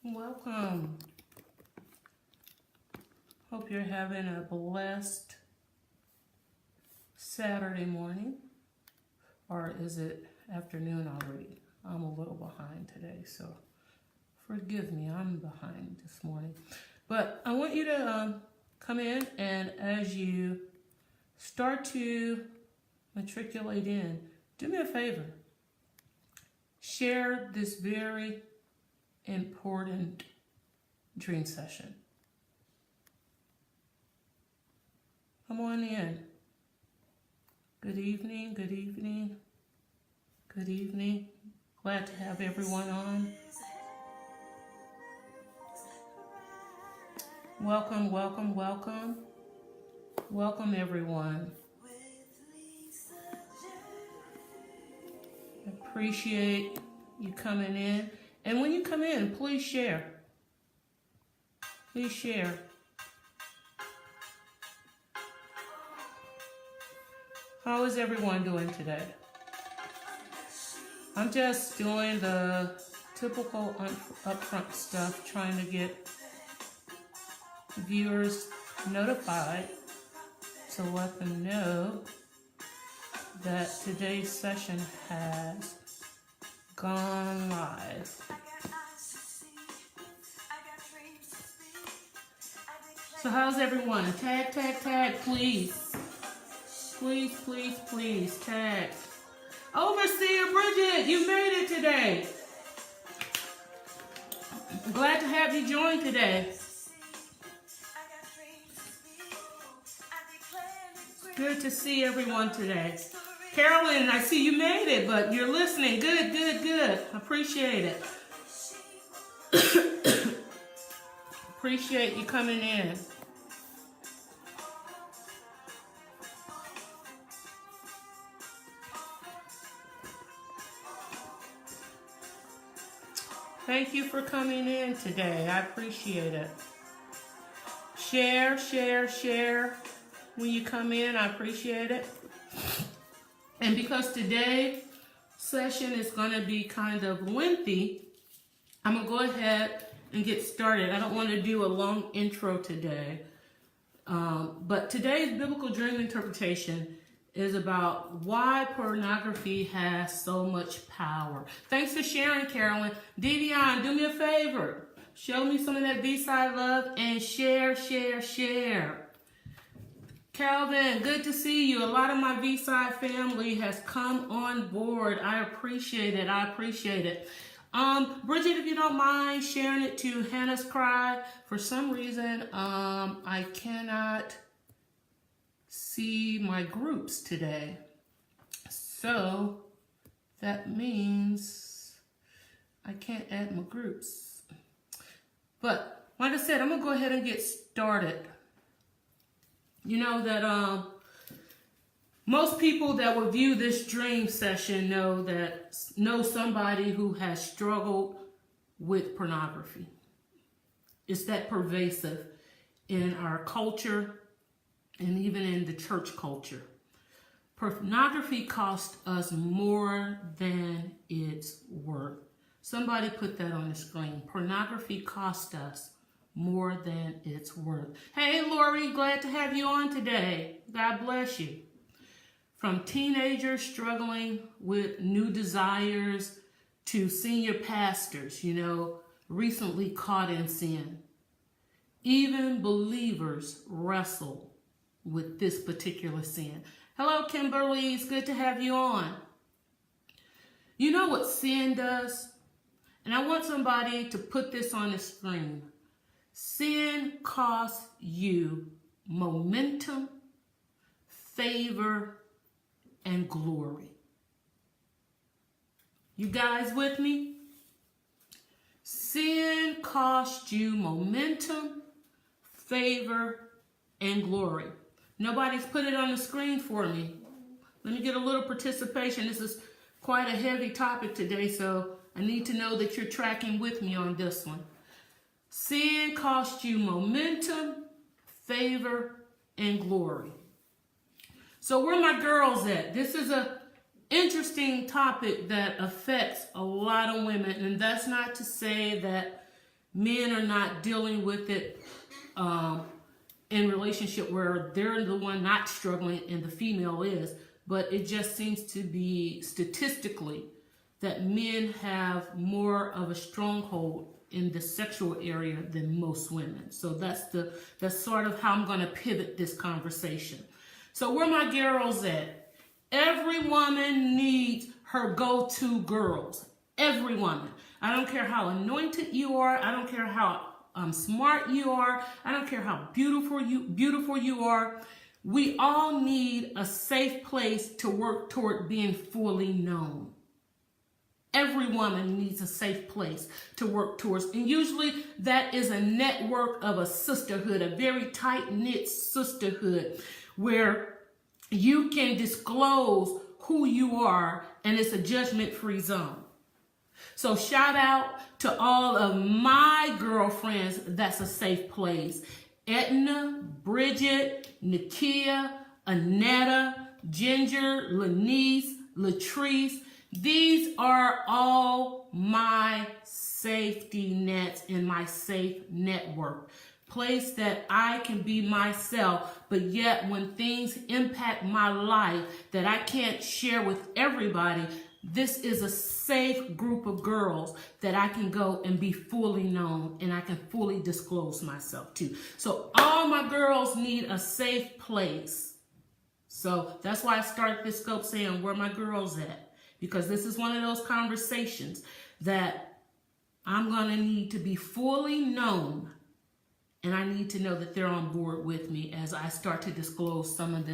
Welcome. Hope you're having a blessed Saturday morning. Or is it afternoon already? I'm a little behind today, so forgive me. I'm behind this morning. But I want you to come in, and as you start to matriculate in, do me a favor. Share this very important dream session. Come on in. Good evening, good evening, good evening. Glad to have everyone on. Welcome, welcome, welcome. Welcome, everyone. Appreciate you coming in. And when you come in, please share. Please share. How is everyone doing today? I'm just doing the typical upfront stuff, trying to get viewers notified to let them know that today's session has gone live. So how's everyone? Tag, tag, tag, please. Please, please, please, tag. Overseer Bridget, you made it today. I'm glad to have you join today. Good to see everyone today. Carolyn, I see you made it, but you're listening. Good, good, good. Appreciate it. Appreciate you coming in. Thank you for coming in today. I appreciate it. Share, share, share. When you come in, I appreciate it. And because today's session is going to be kind of lengthy, I'm going to go ahead and get started. I don't want to do a long intro today. But today's biblical dream interpretation is about why pornography has so much power. Thanks for sharing, Carolyn. Devion, do me a favor. Show me some of that B-side love and share, share, share. Calvin, good to see you. A lot of my V-side family has come on board. I appreciate it. I appreciate it. Bridget, if you don't mind sharing it to Hannah's Cry. For some reason, I cannot see my groups today. So that means I can't add my groups. But like I said, I'm gonna go ahead and get started. You know that most people that will view this dream session know somebody who has struggled with pornography. It's that pervasive in our culture and even in the church culture. Pornography costs us more than it's worth. Somebody put that on the screen. Pornography costs us more than it's worth. Hey, Lori, glad to have you on today. God bless you. From teenagers struggling with new desires to senior pastors, recently caught in sin. Even believers wrestle with this particular sin. Hello, Kimberly. It's good to have you on. You know what sin does? And I want somebody to put this on the screen. Sin costs you momentum, favor, and glory. You guys with me? Sin costs you momentum, favor, and glory. Nobody's put it on the screen for me. Let me get a little participation. This is quite a heavy topic today, so I need to know that you're tracking with me on this one. Sin costs you momentum, favor, and glory. So where are my girls at? This is an interesting topic that affects a lot of women, and that's not to say that men are not dealing with it in relationship where they're the one not struggling and the female is, but it just seems to be statistically that men have more of a stronghold in the sexual area than most women. So that's sort of how I'm going to pivot this conversation. So where my girls at? Every woman needs her go-to girls. Every woman. I don't care how anointed you are. I don't care how smart you are. I don't care how beautiful you are. We all need a safe place to work toward being fully known. Every woman needs a safe place to work towards. And usually that is a network of a sisterhood, a very tight-knit sisterhood where you can disclose who you are and it's a judgment-free zone. So shout out to all of my girlfriends. That's a safe place. Edna, Bridget, Nakia, Annetta, Ginger, Lanice, Latrice. These are all my safety nets in my safe network. Place that I can be myself, but yet when things impact my life that I can't share with everybody, this is a safe group of girls that I can go and be fully known and I can fully disclose myself to. So all my girls need a safe place. So that's why I started this scope saying where my girls at. Because this is one of those conversations that I'm going to need to be fully known. And I need to know that they're on board with me as I start to disclose some of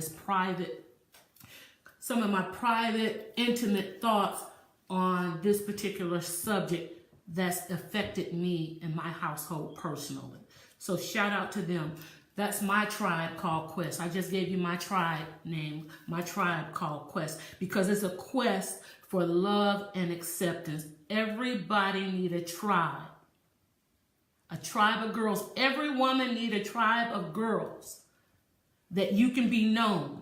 my private, intimate thoughts on this particular subject that's affected me and my household personally. So shout out to them. That's my tribe called Quest. I just gave you my tribe name, my tribe called Quest, because it's a quest for love and acceptance. Everybody need a tribe of girls. Every woman need a tribe of girls that you can be known.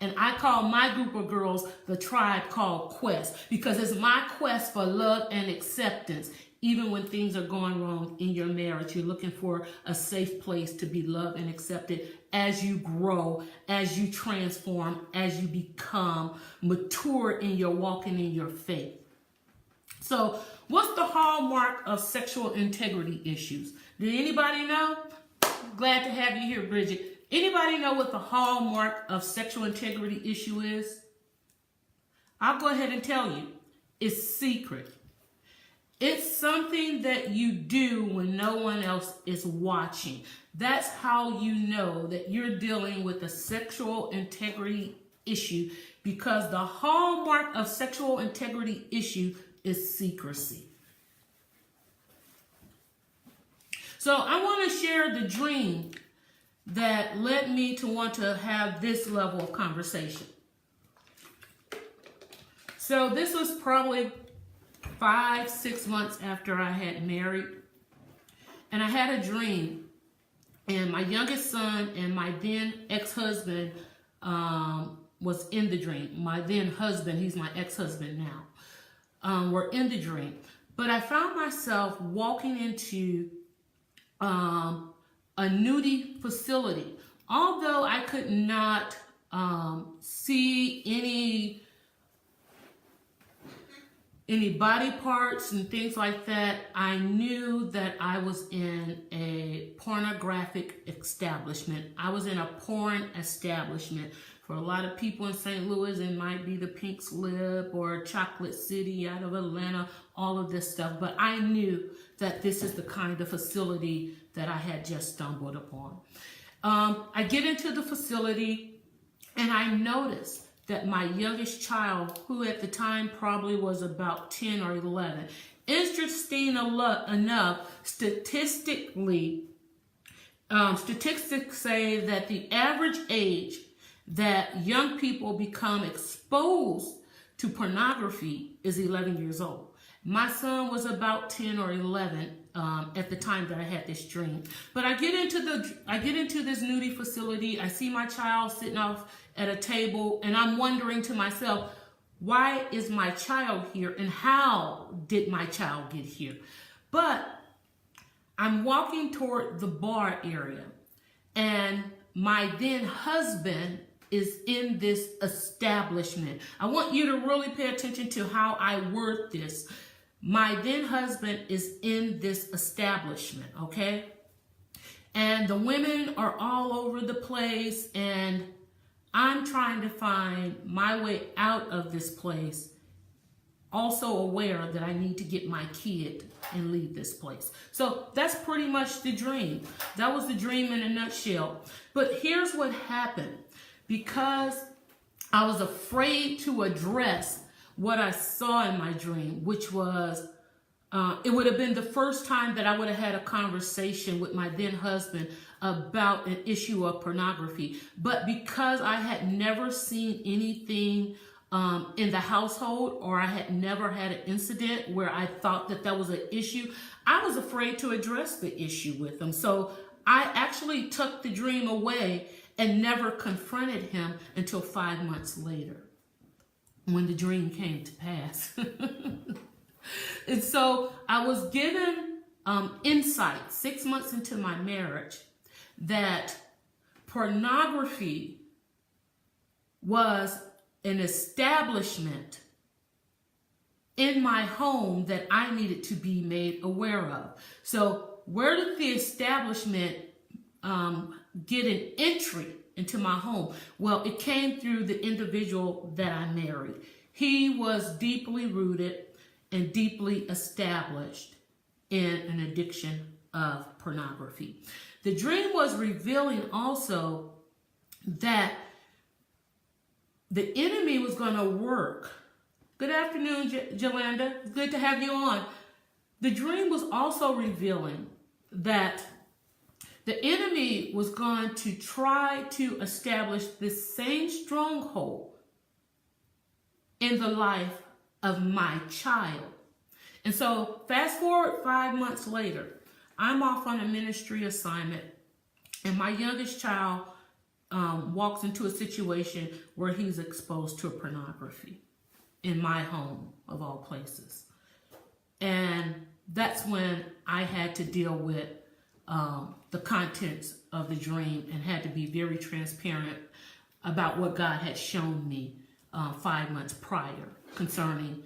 And I call my group of girls the tribe called Quest because it's my quest for love and acceptance. Even when things are going wrong in your marriage, you're looking for a safe place to be loved and accepted as you grow, as you transform, as you become mature in your walking in your faith. So what's the hallmark of sexual integrity issues? Did anybody know? Glad to have you here, Bridget. Anybody know what the hallmark of sexual integrity issue is? I'll go ahead and tell you. It's secret. It's something that you do when no one else is watching. That's how you know that you're dealing with a sexual integrity issue, because the hallmark of sexual integrity issue is secrecy. So I want to share the dream that led me to want to have this level of conversation. So this was probably 5-6 months after I had married, and I had a dream, and my youngest son and my then ex-husband was in the dream. My then husband, he's my ex-husband now, were in the dream. But I found myself walking into a nudie facility. Although I could not see any body parts and things like that, I knew that I was in a pornographic establishment. I was in a porn establishment. For a lot of people in St. Louis, it might be the Pink Slip or Chocolate City out of Atlanta, all of this stuff. But I knew that this is the kind of facility that I had just stumbled upon. I get into the facility and I noticed that my youngest child, who at the time probably was about 10 or 11, interesting enough, statistics say that the average age that young people become exposed to pornography is 11 years old. My son was about 10 or 11 at the time that I had this dream. But I get into this nudie facility. I see my child sitting off at a table, and I'm wondering to myself, why is my child here, and how did my child get here? But I'm walking toward the bar area, and my then husband is in this establishment. I want you to really pay attention to how I word this. My then husband is in this establishment, okay? And the women are all over the place, and I'm trying to find my way out of this place. Also aware that I need to get my kid and leave this place. So that's pretty much the dream. That was the dream in a nutshell. But here's what happened. Because I was afraid to address what I saw in my dream, which was, it would have been the first time that I would have had a conversation with my then husband about an issue of pornography. But because I had never seen anything in the household, or I had never had an incident where I thought that that was an issue, I was afraid to address the issue with him. So I actually took the dream away and never confronted him until 5 months later, when the dream came to pass. And so I was given insight 6 months into my marriage that pornography was an establishment in my home that I needed to be made aware of. So where did the establishment get an entry into my home? Well, it came through the individual that I married. He was deeply rooted and deeply established in an addiction of pornography. The dream was revealing also that the enemy was going to work. Good afternoon, Jolanda. Good to have you on. The dream was also revealing that the enemy was going to try to establish this same stronghold in the life of my child. And so fast forward 5 months later, I'm off on a ministry assignment, and my youngest child walks into a situation where he's exposed to pornography in my home, of all places. And that's when I had to deal with the contents of the dream and had to be very transparent about what God had shown me 5 months prior concerning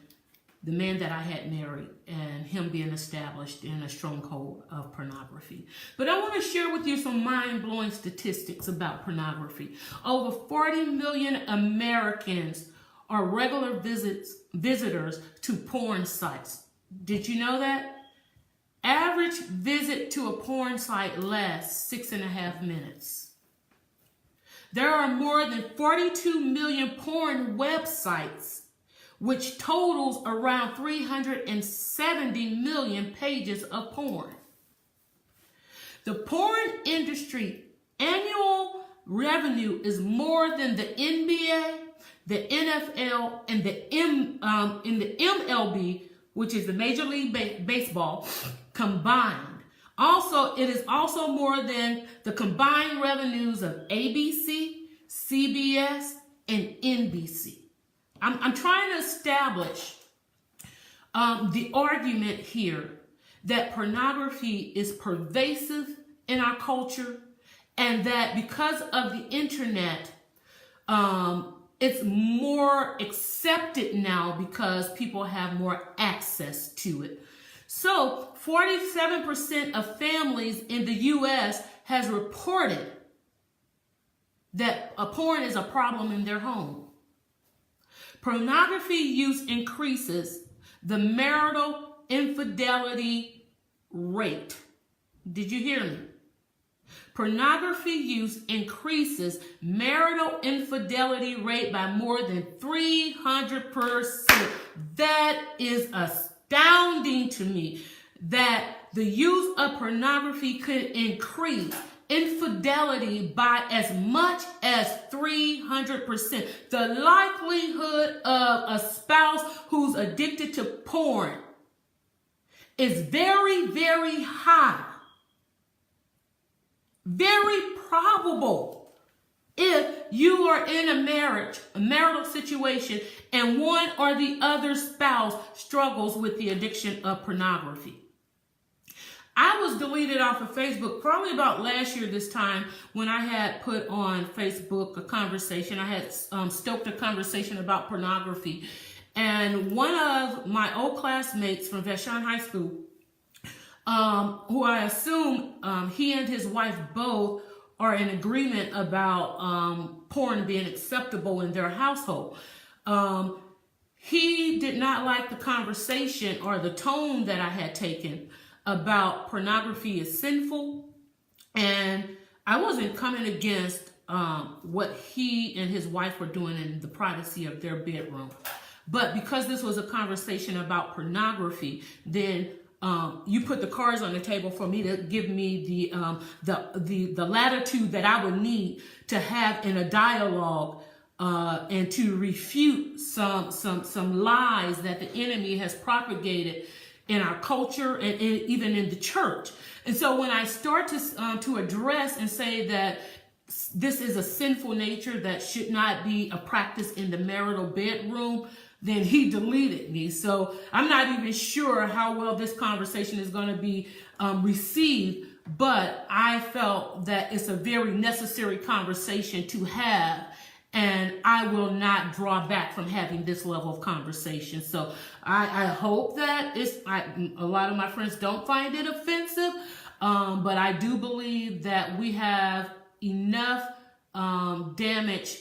the man that I had married and him being established in a stronghold of pornography. But I want to share with you some mind-blowing statistics about pornography. Over 40 million Americans are regular visitors to porn sites. Did you know that? Average visit to a porn site lasts 6.5 minutes. There are more than 42 million porn websites, which totals around 370 million pages of porn. The porn industry annual revenue is more than the NBA, the NFL, and the MLB, which is the Major League Baseball, combined. Also, it is also more than the combined revenues of ABC, CBS, and NBC. I'm trying to establish the argument here that pornography is pervasive in our culture, and that because of the internet, it's more accepted now because people have more access to it. So 47% of families in the U.S. has reported that porn is a problem in their home. Pornography use increases the marital infidelity rate. Did you hear me? Pornography use increases marital infidelity rate by more than 300%. That is astounding to me, that the use of pornography could increase infidelity by as much as 300%. The likelihood of a spouse who's addicted to porn is very, very high. Very probable if you are in a marital situation, and one or the other spouse struggles with the addiction of pornography. I was deleted off of Facebook probably about last year this time when I had put on Facebook a conversation. I had stoked a conversation about pornography. And one of my old classmates from Vashon High School, who I assume he and his wife both are in agreement about porn being acceptable in their household. He did not like the conversation or the tone that I had taken about pornography is sinful. And I wasn't coming against what he and his wife were doing in the privacy of their bedroom. But because this was a conversation about pornography, then you put the cards on the table for me to give me the latitude that I would need to have in a dialogue and to refute some lies that the enemy has propagated in our culture and even in the church. And so when I start to address and say that this is a sinful nature that should not be a practice in the marital bedroom, then he deleted me. So I'm not even sure how well this conversation is going to be received, but I felt that it's a very necessary conversation to have, and I will not draw back from having this level of conversation. So I hope that a lot of my friends don't find it offensive, but I do believe that we have enough damage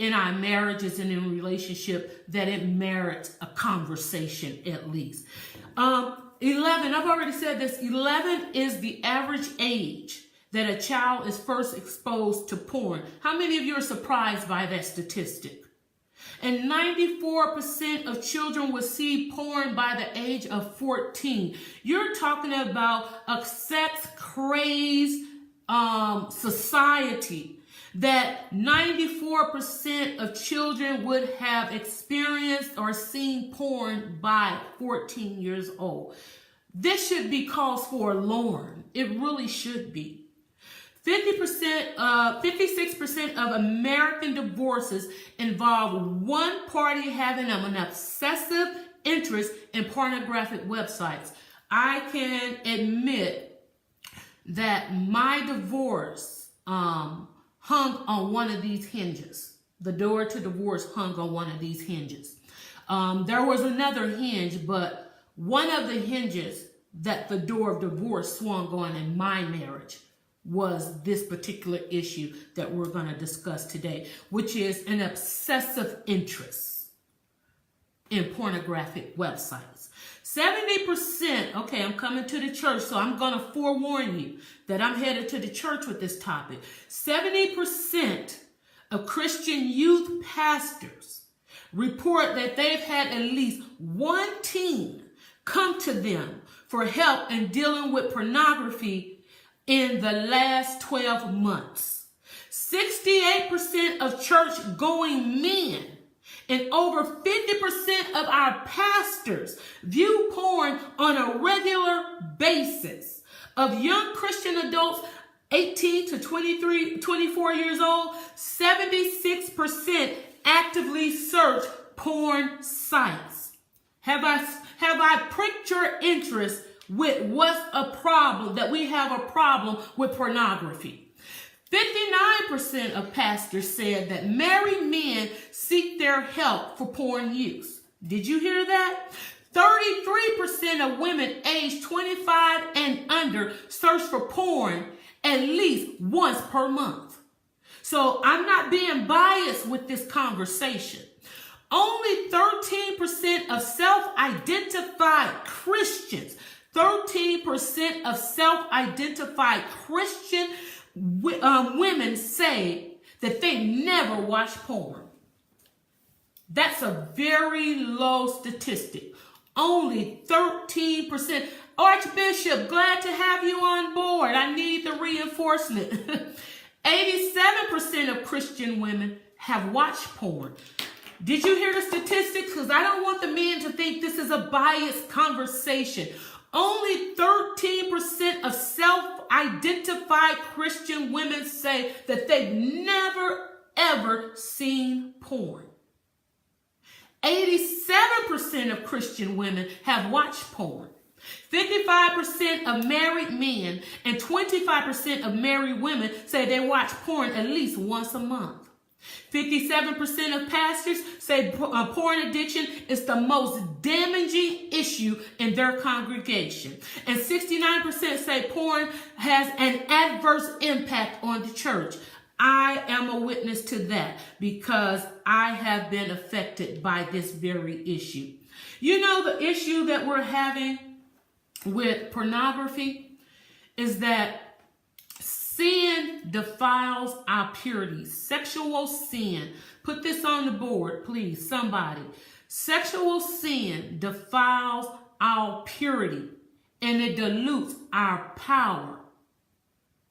in our marriages and in relationship that it merits a conversation at least. 11, I've already said this, 11 is the average age that a child is first exposed to porn. How many of you are surprised by that statistic? And 94% of children will see porn by the age of 14. You're talking about a sex-crazed society that 94% of children would have experienced or seen porn by 14 years old. This should be cause for alarm. It really should be. 56% of American divorces involve one party having an obsessive interest in pornographic websites. I can admit that my divorce hung on one of these hinges. The door to divorce hung on one of these hinges. There was another hinge, but one of the hinges that the door of divorce swung on in my marriage was this particular issue that we're going to discuss today, which is an obsessive interest in pornographic websites. 70%, okay, I'm coming to the church, so I'm going to forewarn you that I'm headed to the church with this topic. 70% of Christian youth pastors report that they've had at least one teen come to them for help in dealing with pornography in the last 12 months. 68% of church-going men and over 50% of our pastors view porn on a regular basis. Of young Christian adults 18 to 24 years old, 76% actively search porn sites. Have I pricked your interest with what's a problem, that we have a problem with pornography? 59% of pastors said that married men seek their help for porn use. Did you hear that? 33% of women aged 25 and under search for porn at least once per month. So I'm not being biased with this conversation. Only 13% of self-identified Christians, 13% of self-identified Christian women say that they never watch porn. That's a very low statistic. Only 13%. Archbishop, glad to have you on board. I need the reinforcement. 87% of Christian women have watched porn. Did you hear the statistics? Because I don't want the men to think this is a biased conversation. Only 13% of self-identified Christian women say that they've never, ever seen porn. 87% of Christian women have watched porn. 55% of married men and 25% of married women say they watch porn at least once a month. 57% of pastors say porn addiction is the most damaging issue in their congregation. And 69% say porn has an adverse impact on the church. I am a witness to that because I have been affected by this very issue. You know, the issue that we're having with pornography is that sin defiles our purity. Sexual sin. Put this on the board, please, somebody. Sexual sin defiles our purity and it dilutes our power.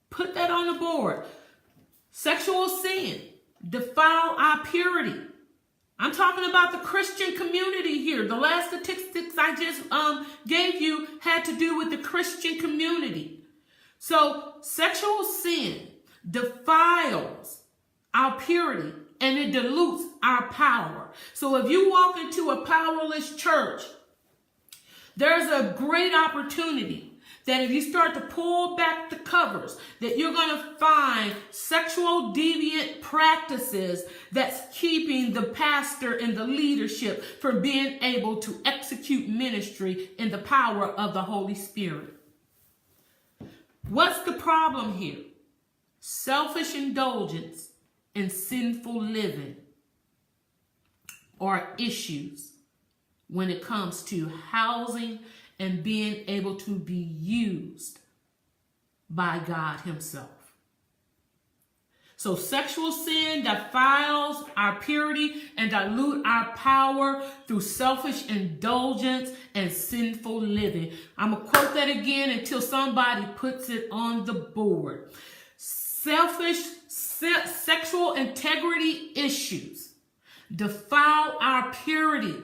Put that on the board. Sexual sin defile our purity. I'm talking about the Christian community here. The last statistics I just gave you had to do with the Christian community. So sexual sin defiles our purity and it dilutes our power. So if you walk into a powerless church, there's a great opportunity that if you start to pull back the covers, that you're going to find sexual deviant practices that's keeping the pastor and the leadership from being able to execute ministry in the power of the Holy Spirit. What's the problem here? Selfish indulgence and sinful living are issues when it comes to housing and being able to be used by God himself. So sexual sin defiles our purity and dilute our power through selfish indulgence and sinful living. I'm going to quote that again until somebody puts it on the board. Sexual integrity issues defile our purity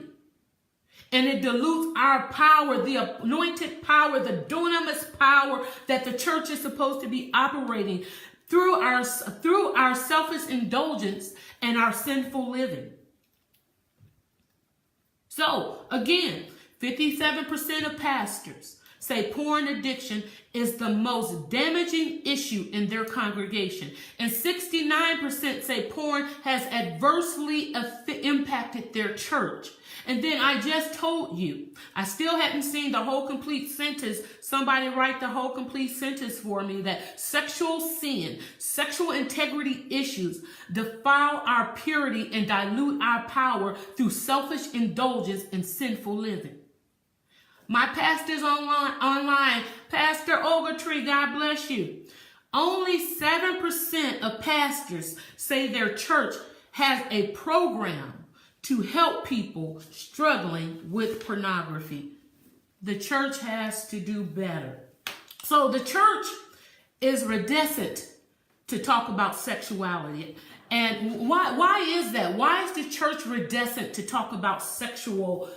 and it dilutes our power, the anointed power, the dunamis power that the church is supposed to be operating through our selfish indulgence and our sinful living. So, again, 57% of pastors say porn addiction is the most damaging issue in their congregation. And 69% say porn has adversely impacted their church. And then I just told you, I still hadn't seen the whole complete sentence. Somebody write the whole complete sentence for me, that sexual sin, sexual integrity issues defile our purity and dilute our power through selfish indulgence and sinful living. My pastor's online, Pastor Ogletree, God bless you. Only 7% of pastors say their church has a program to help people struggling with pornography. The church has to do better. So the church is reticent to talk about sexuality. And why is that? Why is the church reticent to talk about sexuality?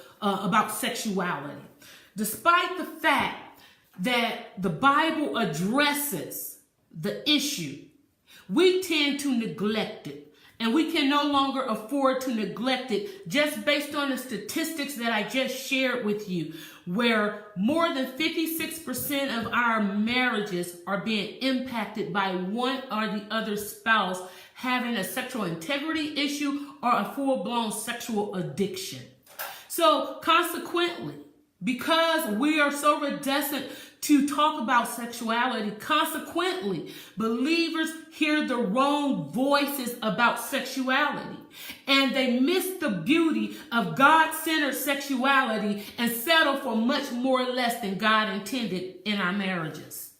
Despite the fact that the Bible addresses the issue, we tend to neglect it. And we can no longer afford to neglect it just based on the statistics that I just shared with you, where more than 56% of our marriages are being impacted by one or the other spouse having a sexual integrity issue or a full-blown sexual addiction. So consequently, because we are so reticent to talk about sexuality, consequently, believers hear the wrong voices about sexuality. And they miss the beauty of God-centered sexuality and settle for much more or less than God intended in our marriages.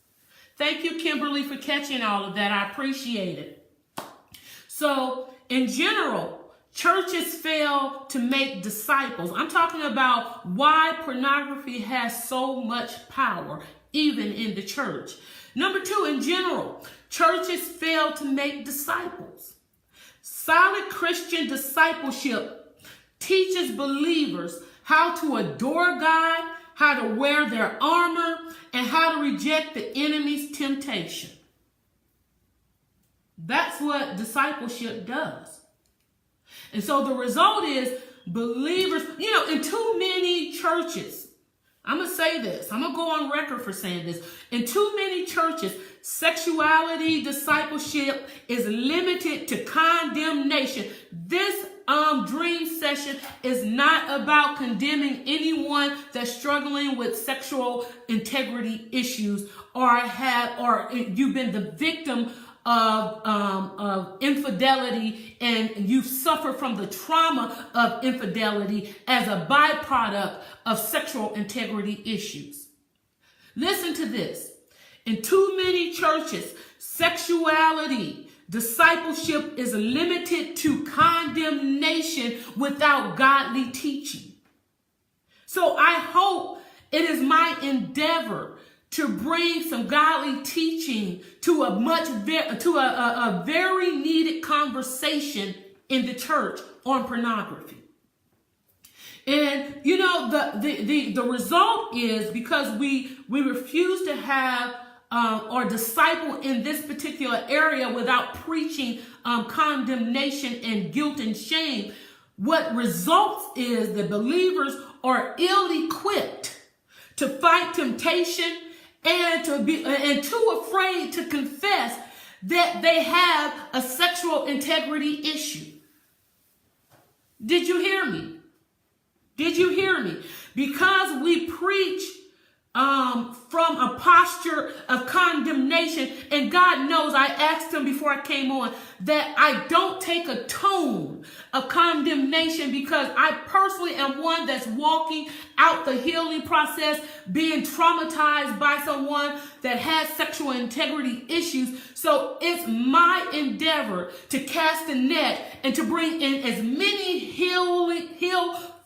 Thank you, Kimberly, for catching all of that. I appreciate it. So, in general, churches fail to make disciples. I'm talking about why pornography has so much power, even in the church. Number two, in general, churches fail to make disciples. Solid Christian discipleship teaches believers how to adore God, how to wear their armor, and how to reject the enemy's temptation. That's what discipleship does. And so the result is believers, in too many churches, I'm going to say this. I'm going to go on record for saying this. In too many churches, sexuality discipleship is limited to condemnation. This dream session is not about condemning anyone that's struggling with sexual integrity issues or you've been the victim of infidelity and you've suffered from the trauma of infidelity as a byproduct of sexual integrity issues. Listen to this. In too many churches, sexuality discipleship is limited to condemnation without godly teaching. So I hope it is my endeavor to bring some godly teaching to a very needed conversation in the church on pornography. And you know, the result is because we refuse to have or disciple in this particular area without preaching condemnation and guilt and shame. What results is the believers are ill-equipped to fight temptation and too afraid to confess that they have a sexual integrity issue. Did you hear me? Did you hear me? Because we preach from a posture of condemnation, and God knows I asked him before I came on that I don't take a tone of condemnation because I personally am one that's walking out the healing process, being traumatized by someone that has sexual integrity issues. So it's my endeavor to cast the net and to bring in as many healed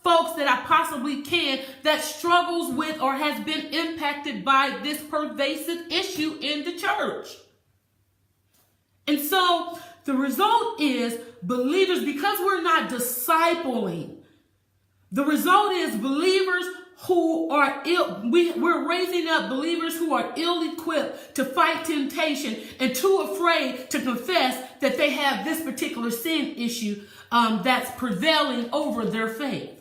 folks that I possibly can that struggles with or has been impacted by this pervasive issue in the church. And so the result is believers, because we're not discipling, the result is believers who are we're raising up believers who are ill-equipped to fight temptation and too afraid to confess that they have this particular sin issue that's prevailing over their faith.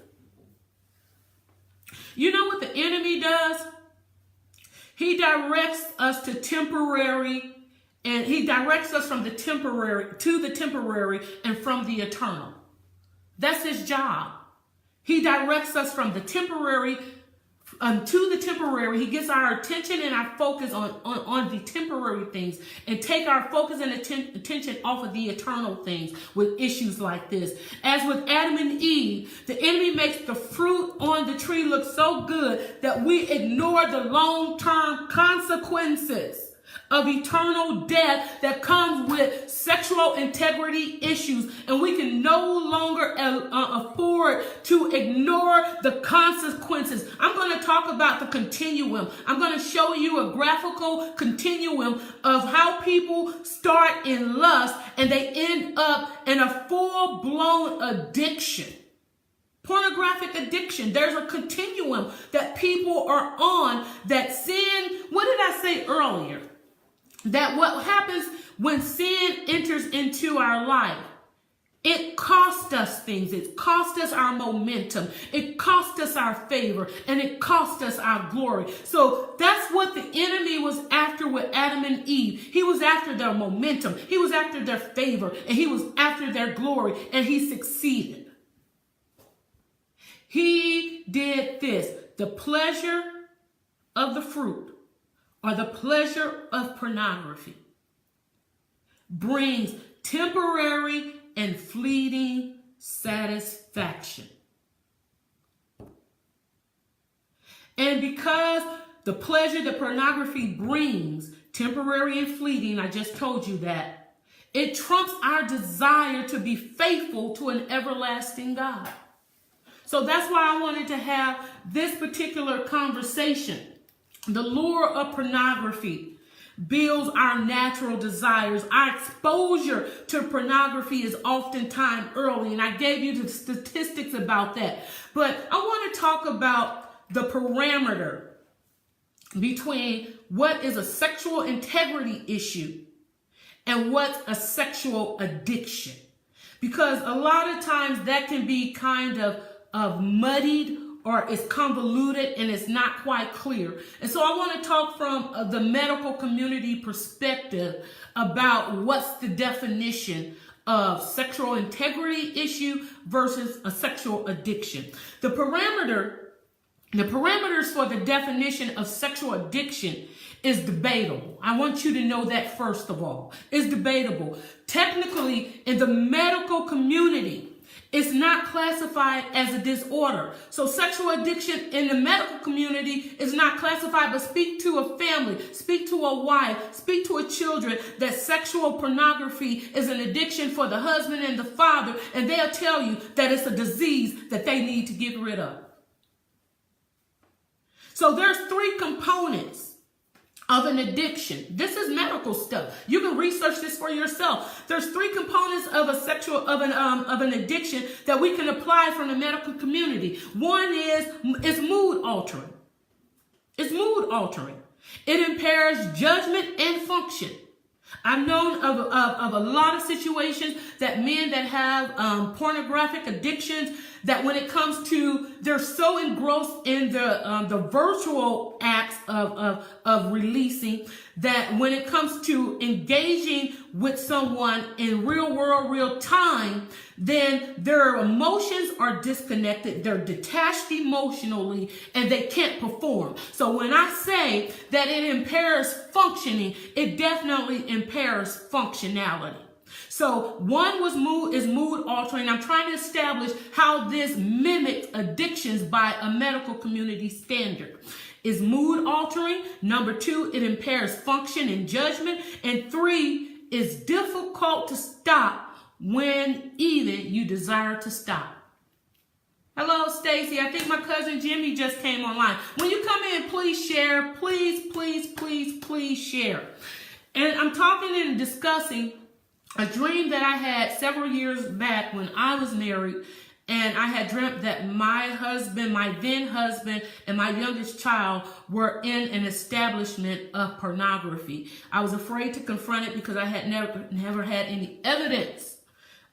You know what the enemy does? He directs us to temporary, and he directs us from the temporary to the temporary and from the eternal. That's his job. He directs us from the temporary to the temporary. He gets our attention and our focus on the temporary things and take our focus and attention off of the eternal things with issues like this. As with Adam and Eve, the enemy makes the fruit on the tree look so good that we ignore the long-term consequences of eternal death that comes with sexual integrity issues, and we can no longer afford to ignore the consequences. I'm going to talk about the continuum. I'm going to show you a graphical continuum of how people start in lust and they end up in a full-blown addiction. Pornographic addiction. There's a continuum that people are on that sin. What did I say earlier? That what happens when sin enters into our life, it costs us things. It costs us our momentum. It costs us our favor. And it costs us our glory. So that's what the enemy was after with Adam and Eve. He was after their momentum. He was after their favor. And he was after their glory. And he succeeded. He did this. The pleasure of the fruit, or the pleasure of pornography, brings temporary and fleeting satisfaction. And because the pleasure that pornography brings, temporary and fleeting, I just told you that, it trumps our desire to be faithful to an everlasting God. So that's why I wanted to have this particular conversation. The lure of pornography builds our natural desires. Our exposure to pornography is oftentimes early, and I gave you the statistics about that. But I want to talk about the parameter between what is a sexual integrity issue and what's a sexual addiction. Because a lot of times that can be kind of muddied or it's convoluted and it's not quite clear. And so I want to talk from the medical community perspective about what's the definition of sexual integrity issue versus a sexual addiction. The parameters for the definition of sexual addiction is debatable. I want you to know that first of all. It's debatable. Technically, in the medical community, it's not classified as a disorder. So sexual addiction in the medical community is not classified, but speak to a family, speak to a wife, speak to a children that sexual pornography is an addiction for the husband and the father, and they'll tell you that it's a disease that they need to get rid of. So there's 3 components of an addiction. This is medical stuff. You can research this for yourself. There's 3 components of an addiction that we can apply from the medical community. One is mood altering. It's mood altering. It impairs judgment and function. I've known of a lot of situations that men that have pornographic addictions, that when it comes to, they're so engrossed in the virtual acts of releasing, that when it comes to engaging with someone in real world, real time, then their emotions are disconnected, they're detached emotionally, and they can't perform. So when I say that it impairs functioning, it definitely impairs functionality. So one is mood altering. I'm trying to establish how this mimics addictions by a medical community standard. Is mood altering. Number 2, it impairs function and judgment. And 3, is difficult to stop when even you desire to stop. Hello, Stacy. I think my cousin Jimmy just came online. When you come in, please share. Please share. And I'm talking and discussing a dream that I had several years back when I was married, and I had dreamt that my husband, my then husband, and my youngest child were in an establishment of pornography. I was afraid to confront it because I had never had any evidence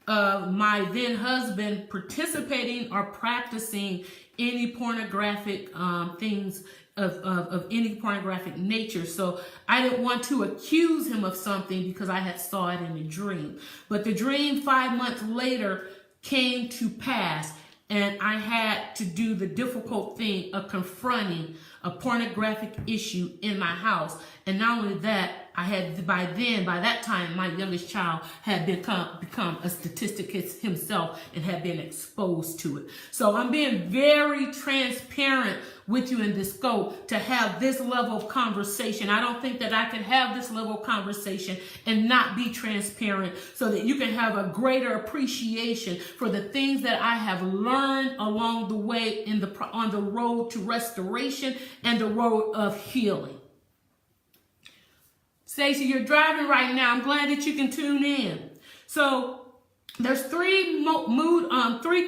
of my then husband participating or practicing any pornographic things of any pornographic nature. So I didn't want to accuse him of something because I had saw it in a dream. But the dream 5 months later came to pass, and I had to do the difficult thing of confronting a pornographic issue in my house. And not only that, I had by that time, my youngest child had become a statistic himself and had been exposed to it. So I'm being very transparent with you in this scope to have this level of conversation. I don't think that I can have this level of conversation and not be transparent, so that you can have a greater appreciation for the things that I have learned along the way on the road to restoration and the road of healing. Stacey, you're driving right now. I'm glad that you can tune in. So there's 3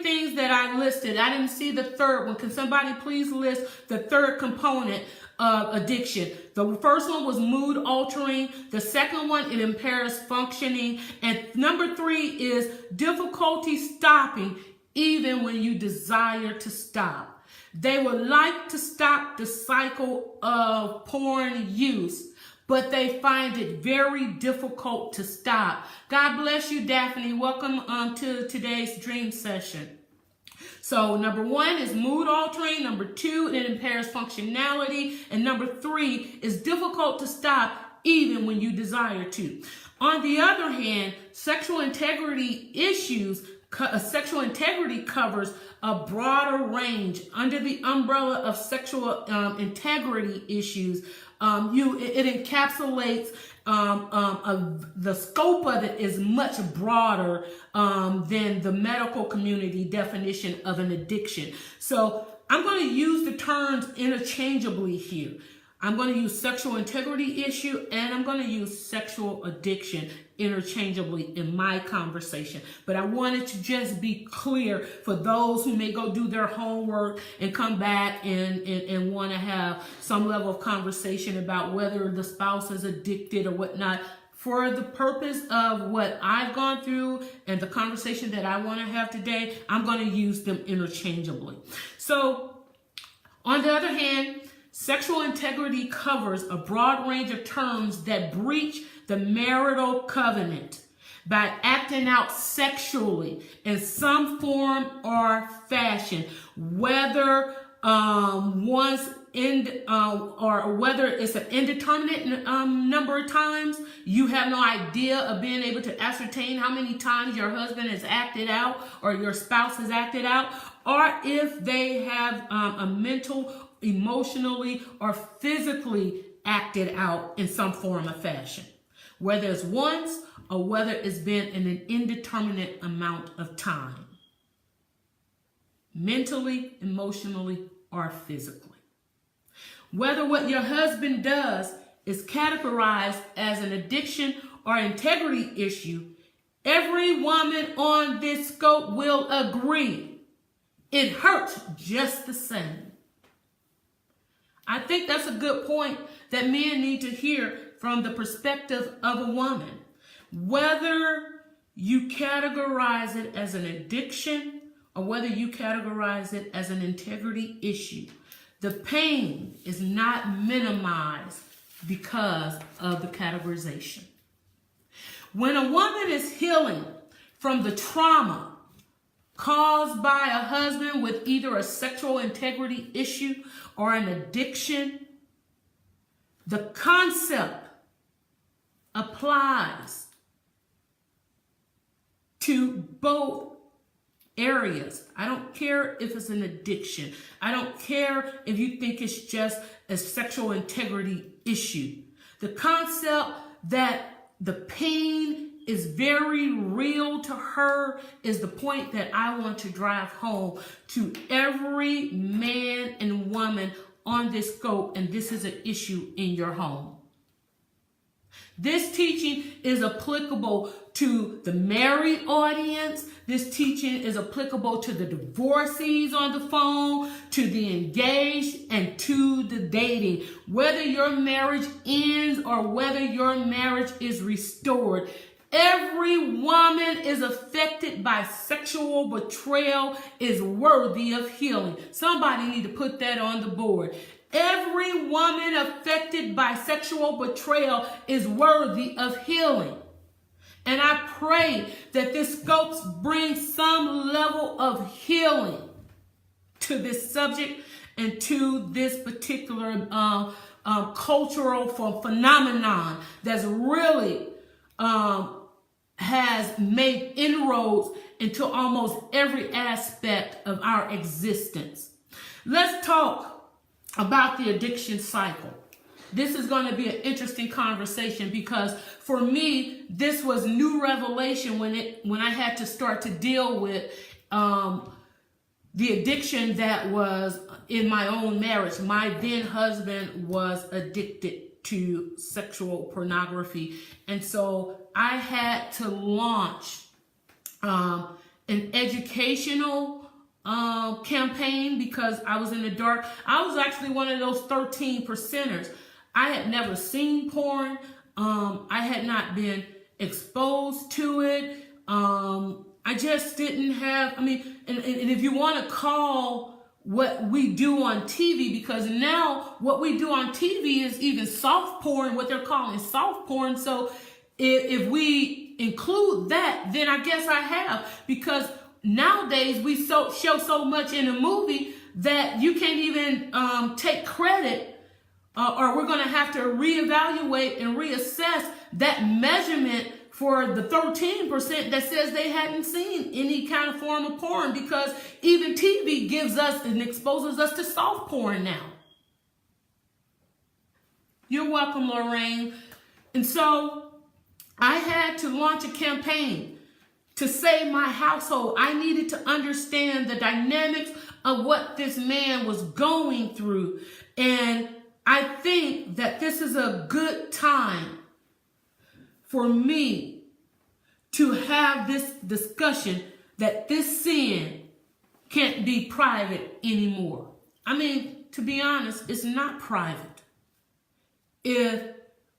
things that I listed. I didn't see the third one. Can somebody please list the third component of addiction? The first one was mood altering. The second one, it impairs functioning. And number 3 is difficulty stopping even when you desire to stop. They would like to stop the cycle of porn use, but they find it very difficult to stop. God bless you, Daphne. Welcome to today's dream session. So number 1 is mood altering. Number 2, it impairs functionality. And number 3 is difficult to stop even when you desire to. On the other hand, sexual integrity issues, sexual integrity covers a broader range. Under the umbrella of sexual integrity issues, it encapsulates the scope of it is much broader than the medical community definition of an addiction. So I'm going to use the terms interchangeably here. I'm going to use sexual integrity issue and I'm going to use sexual addiction interchangeably in my conversation. But I wanted to just be clear for those who may go do their homework and come back and want to have some level of conversation about whether the spouse is addicted or whatnot. For the purpose of what I've gone through and the conversation that I want to have today, I'm going to use them interchangeably. So On the other hand, sexual integrity covers a broad range of terms that breach the marital covenant by acting out sexually in some form or fashion, whether or whether it's an indeterminate number of times. You have no idea of being able to ascertain how many times your husband has acted out or your spouse has acted out, or if they have a mental, emotionally, or physically acted out in some form or fashion, whether it's once or whether it's been in an indeterminate amount of time, mentally, emotionally, or physically. Whether what your husband does is categorized as an addiction or integrity issue, every woman on this scope will agree it hurts just the same. I think that's a good point that men need to hear from the perspective of a woman. Whether you categorize it as an addiction or whether you categorize it as an integrity issue, the pain is not minimized because of the categorization. When a woman is healing from the trauma caused by a husband with either a sexual integrity issue or an addiction, the concept applies to both areas. I don't care if it's an addiction. I don't care if you think it's just a sexual integrity issue. The concept that the pain is very real to her is the point that I want to drive home to every man and woman on this scope, and this is an issue in your home. This teaching is applicable to the married audience. This teaching is applicable to the divorcees on the phone, to the engaged, and to the dating. Whether your marriage ends or whether your marriage is restored, every woman is affected by sexual betrayal is worthy of healing. Somebody need to put that on the board. Every woman affected by sexual betrayal is worthy of healing. And I pray that this scope brings some level of healing to this subject and to this particular cultural phenomenon that's really has made inroads into almost every aspect of our existence. Let's talk about the addiction cycle. This is going to be an interesting conversation because for me, this was new revelation when I had to start to deal with the addiction that was in my own marriage. My then husband was addicted to sexual pornography, and so I had to launch an educational campaign because I was in the dark. I was actually one of those 13%ers. I had never seen porn. I had not been exposed to it. I just didn't have, and if you want to call what we do on TV, because now what we do on TV is even soft porn, what they're calling soft porn. So if we include that, then I guess I have, because nowadays we show so much in a movie that you can't even take credit, or we're going to have to reevaluate and reassess that measurement for the 13% that says they hadn't seen any kind of form of porn, because even TV gives us and exposes us to soft porn now. You're welcome, Lorraine. And so I had to launch a campaign to save my household. I needed to understand the dynamics of what this man was going through. And I think that this is a good time for me to have this discussion that this sin can't be private anymore. To be honest, it's not private. If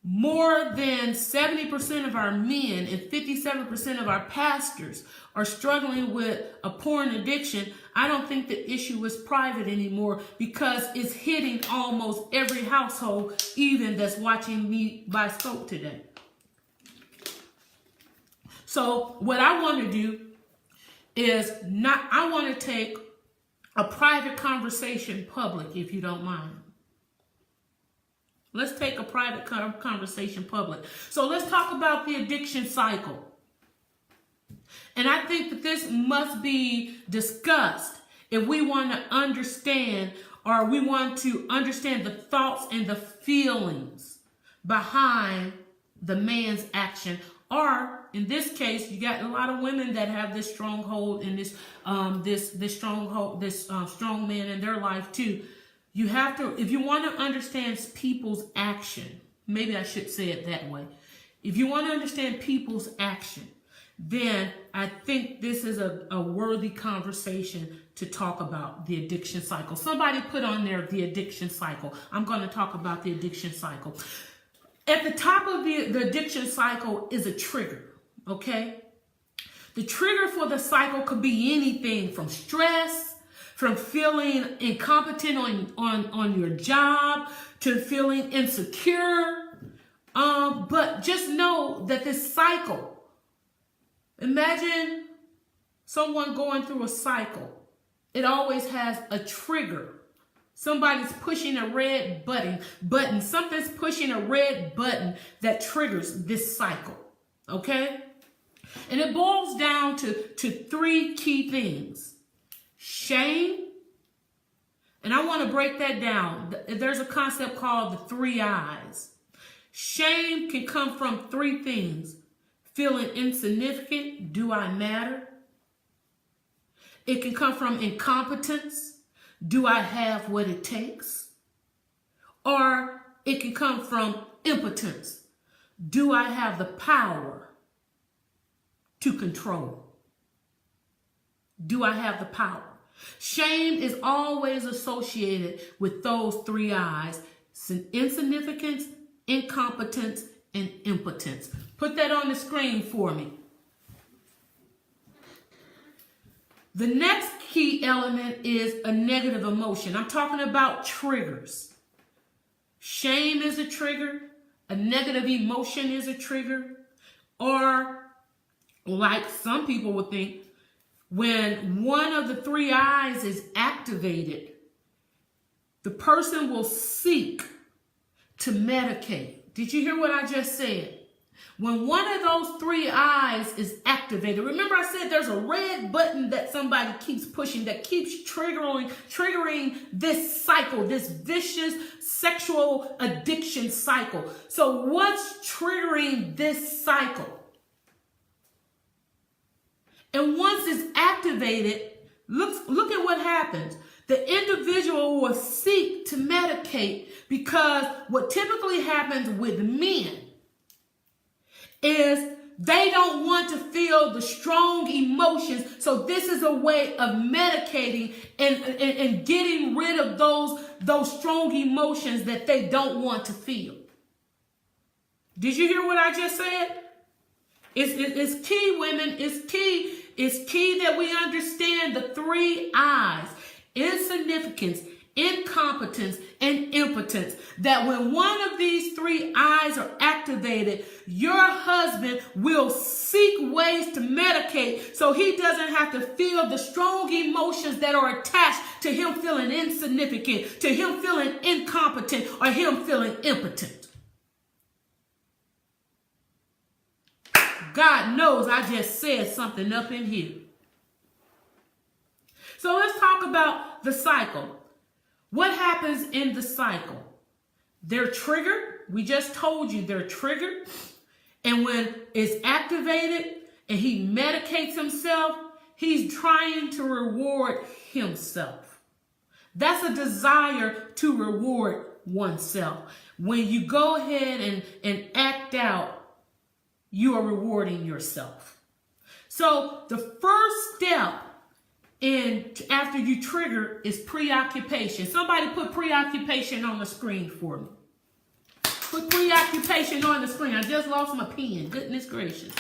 more than 70% of our men and 57% of our pastors are struggling with a porn addiction, I don't think the issue is private anymore because it's hitting almost every household, even that's watching me by Scope today. So what I want to do is I want to take a private conversation public, if you don't mind. Let's take a private conversation public. So let's talk about the addiction cycle. And I think that this must be discussed if we want to understand, or we want to understand the thoughts and the feelings behind the man's action. Or in this case, you got a lot of women that have this stronghold and this strong man in their life too. You have to, if you want to understand people's action, maybe I should say it that way. If you want to understand people's action, then I think this is a worthy conversation to talk about the addiction cycle. Somebody put on there the addiction cycle. I'm going to talk about the addiction cycle. At the top of the addiction cycle is a trigger, okay? The trigger for the cycle could be anything from stress, from feeling incompetent on your job, to feeling insecure. But just know that this cycle, imagine someone going through a cycle. It always has a trigger. Somebody's pushing a red button. Something's pushing a red button that triggers this cycle. Okay? And it boils down to three key things. Shame. And I want to break that down. There's a concept called the 3 I's. Shame can come from three things. Feeling insignificant. Do I matter? It can come from incompetence. Do I have what it takes? Or it can come from impotence. Do I have the power to control? Do I have the power? Shame is always associated with those 3 I's: insignificance, incompetence, and impotence. Put that on the screen for me. The next key element is a negative emotion. I'm talking about triggers. Shame is a trigger. A negative emotion is a trigger. Or, like some people would think, when one of the 3 I's is activated, the person will seek to medicate. Did you hear what I just said? When one of those 3 I's is activated, remember I said there's a red button that somebody keeps pushing that keeps triggering this cycle, this vicious sexual addiction cycle. So what's triggering this cycle? And once it's activated, look at what happens. The individual will seek to medicate, because what typically happens with men is they don't want to feel the strong emotions. So this is a way of medicating and getting rid of those strong emotions that they don't want to feel. Did you hear what I just said? It's key, women. It's key. It's key that we understand the 3 I's: insignificance, incompetence, and impotence. That when one of these 3 I's are activated, your husband will seek ways to medicate so he doesn't have to feel the strong emotions that are attached to him feeling insignificant, to him feeling incompetent, or him feeling impotent. God knows I just said something up in here. So let's talk about the cycle. What happens in the cycle? They're triggered. We just told you they're triggered. And when it's activated and he medicates himself, he's trying to reward himself. That's a desire to reward oneself. When you go ahead and act out, you are rewarding yourself. So the first step after you trigger is preoccupation. Somebody put preoccupation on the screen for me. Put preoccupation on the screen. I just lost my pen. Goodness gracious.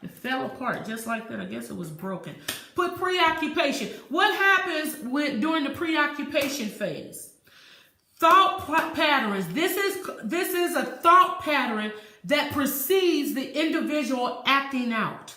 It fell apart just like that. I guess it was broken. Put preoccupation. What happens during the preoccupation phase? Thought patterns. This is a thought pattern that precedes the individual acting out.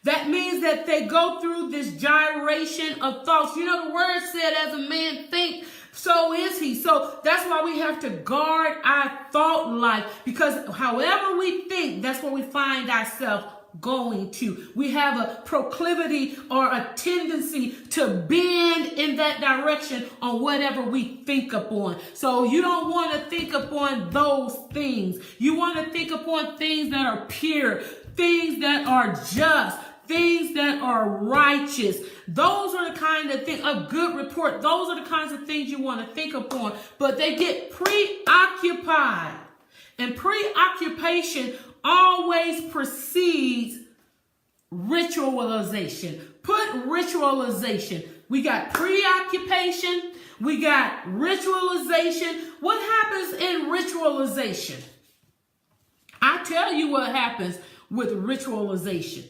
That means that they go through this gyration of thoughts. You know, the word said, as a man think, so is he. So that's why we have to guard our thought life, because however we think, that's where we find ourselves going to. We have a proclivity or a tendency to bend in that direction on whatever we think upon. So you don't want to think upon those things. You want to think upon things that are pure, things that are just, things that are righteous. Those are the kind of things, a good report. Those are the kinds of things you want to think upon, but they get preoccupied. And preoccupation always precedes ritualization. Put ritualization. We got preoccupation. We got ritualization. What happens in ritualization? I tell you what happens with ritualization.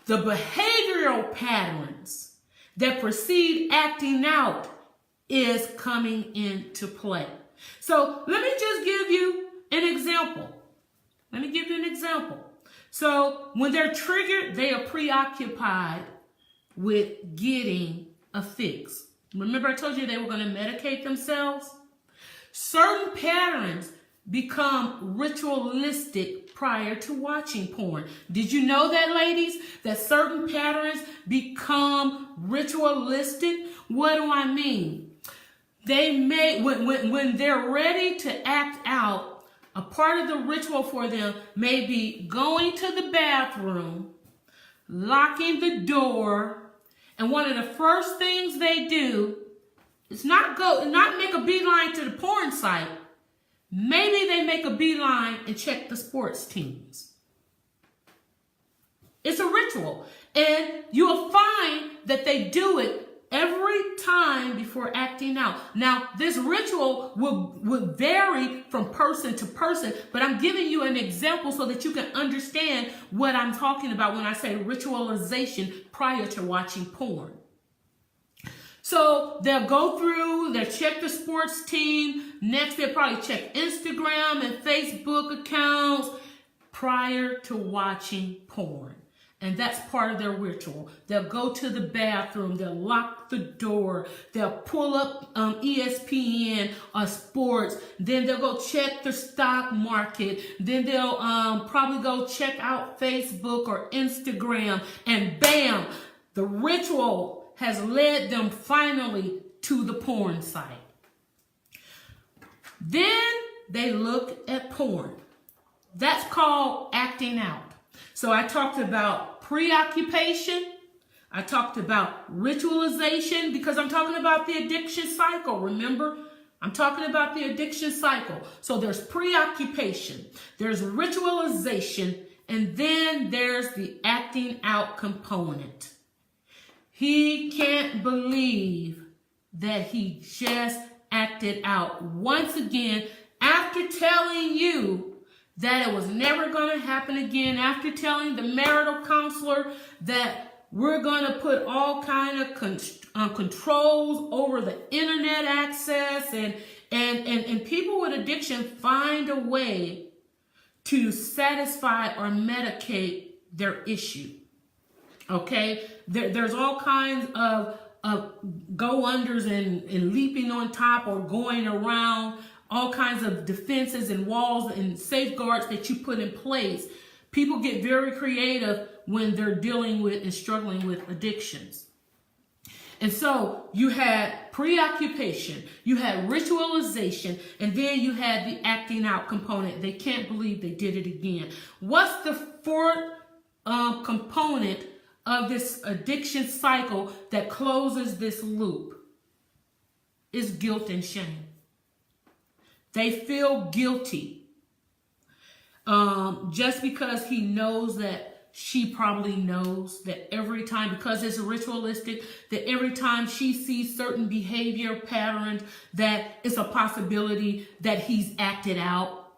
The behavioral patterns that precede acting out is coming into play. So let me just give you an example. So when they're triggered, they are preoccupied with getting a fix. Remember I told you they were going to medicate themselves? Certain patterns become ritualistic prior to watching porn. Did you know that, ladies? That certain patterns become ritualistic? What do I mean? They may, when they're ready to act out, a part of the ritual for them may be going to the bathroom, locking the door, and one of the first things they do is not make a beeline to the porn site. Maybe they make a beeline and check the sports teams. It's a ritual, and you'll find that they do it every time before acting out. Now, this ritual will vary from person to person, but I'm giving you an example so that you can understand what I'm talking about when I say ritualization prior to watching porn. So they'll go through, they'll check the sports team. Next, they'll probably check Instagram and Facebook accounts prior to watching porn. And that's part of their ritual. They'll go to the bathroom. They'll lock the door. They'll pull up ESPN or sports. Then they'll go check the stock market. Then they'll probably go check out Facebook or Instagram. And bam, the ritual has led them finally to the porn site. Then they look at porn. That's called acting out. So I talked about preoccupation. I talked about ritualization because I'm talking about the addiction cycle. Remember, I'm talking about the addiction cycle. So there's preoccupation, there's ritualization, and then there's the acting out component. He can't believe that he just acted out once again after telling you that it was never going to happen again, after telling the marital counselor that we're going to put all kind of controls over the internet access, and people with addiction find a way to satisfy or medicate their issue. Okay, there's all kinds of go-unders and leaping on top or going around, all kinds of defenses and walls and safeguards that you put in place. People get very creative when they're dealing with and struggling with addictions. And so you had preoccupation, you had ritualization, and then you had the acting out component. They can't believe they did it again. What's the fourth component of this addiction cycle that closes this loop? Is guilt and shame. They feel guilty just because he knows that she probably knows that every time, because it's ritualistic, that every time she sees certain behavior patterns, that it's a possibility that he's acted out.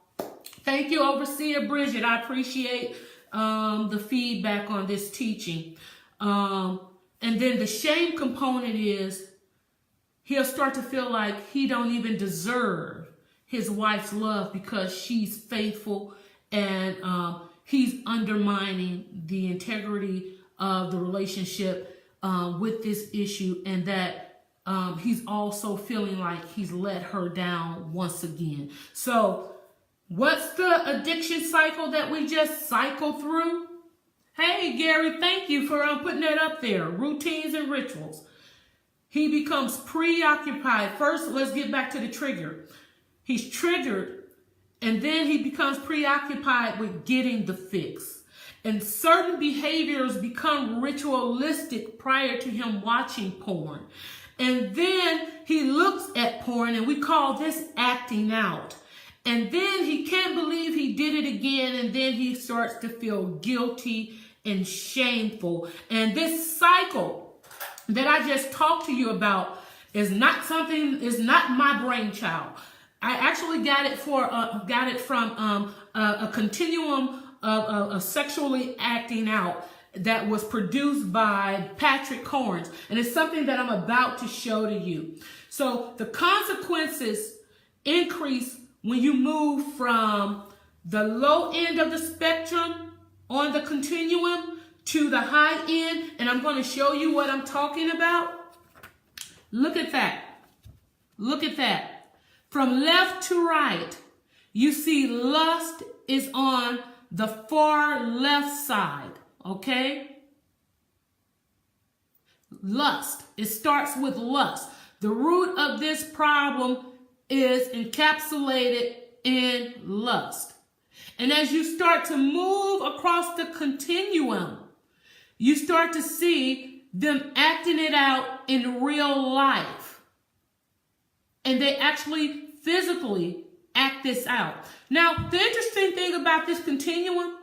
Thank you, Overseer Bridget. I appreciate the feedback on this teaching. And then the shame component is he'll start to feel like he don't even deserve his wife's love because she's faithful, and he's undermining the integrity of the relationship with this issue, and that he's also feeling like he's let her down once again. So what's the addiction cycle that we just cycle through? Hey, Gary, thank you for putting that up there. Routines and rituals. He becomes preoccupied. First, let's get back to the trigger. He's triggered, and then he becomes preoccupied with getting the fix. And certain behaviors become ritualistic prior to him watching porn. And then he looks at porn, and we call this acting out. And then he can't believe he did it again, and then he starts to feel guilty and shameful. And this cycle that I just talked to you about is not my brainchild. I actually got it from a continuum of sexually acting out that was produced by Patrick Corns, and it's something that I'm about to show to you. So the consequences increase when you move from the low end of the spectrum on the continuum to the high end, and I'm going to show you what I'm talking about. Look at that. Look at that. From left to right, you see lust is on the far left side, okay? Lust. It starts with lust. The root of this problem is encapsulated in lust. And as you start to move across the continuum, you start to see them acting it out in real life. And they actually physically act this out. Now, the interesting thing about this continuum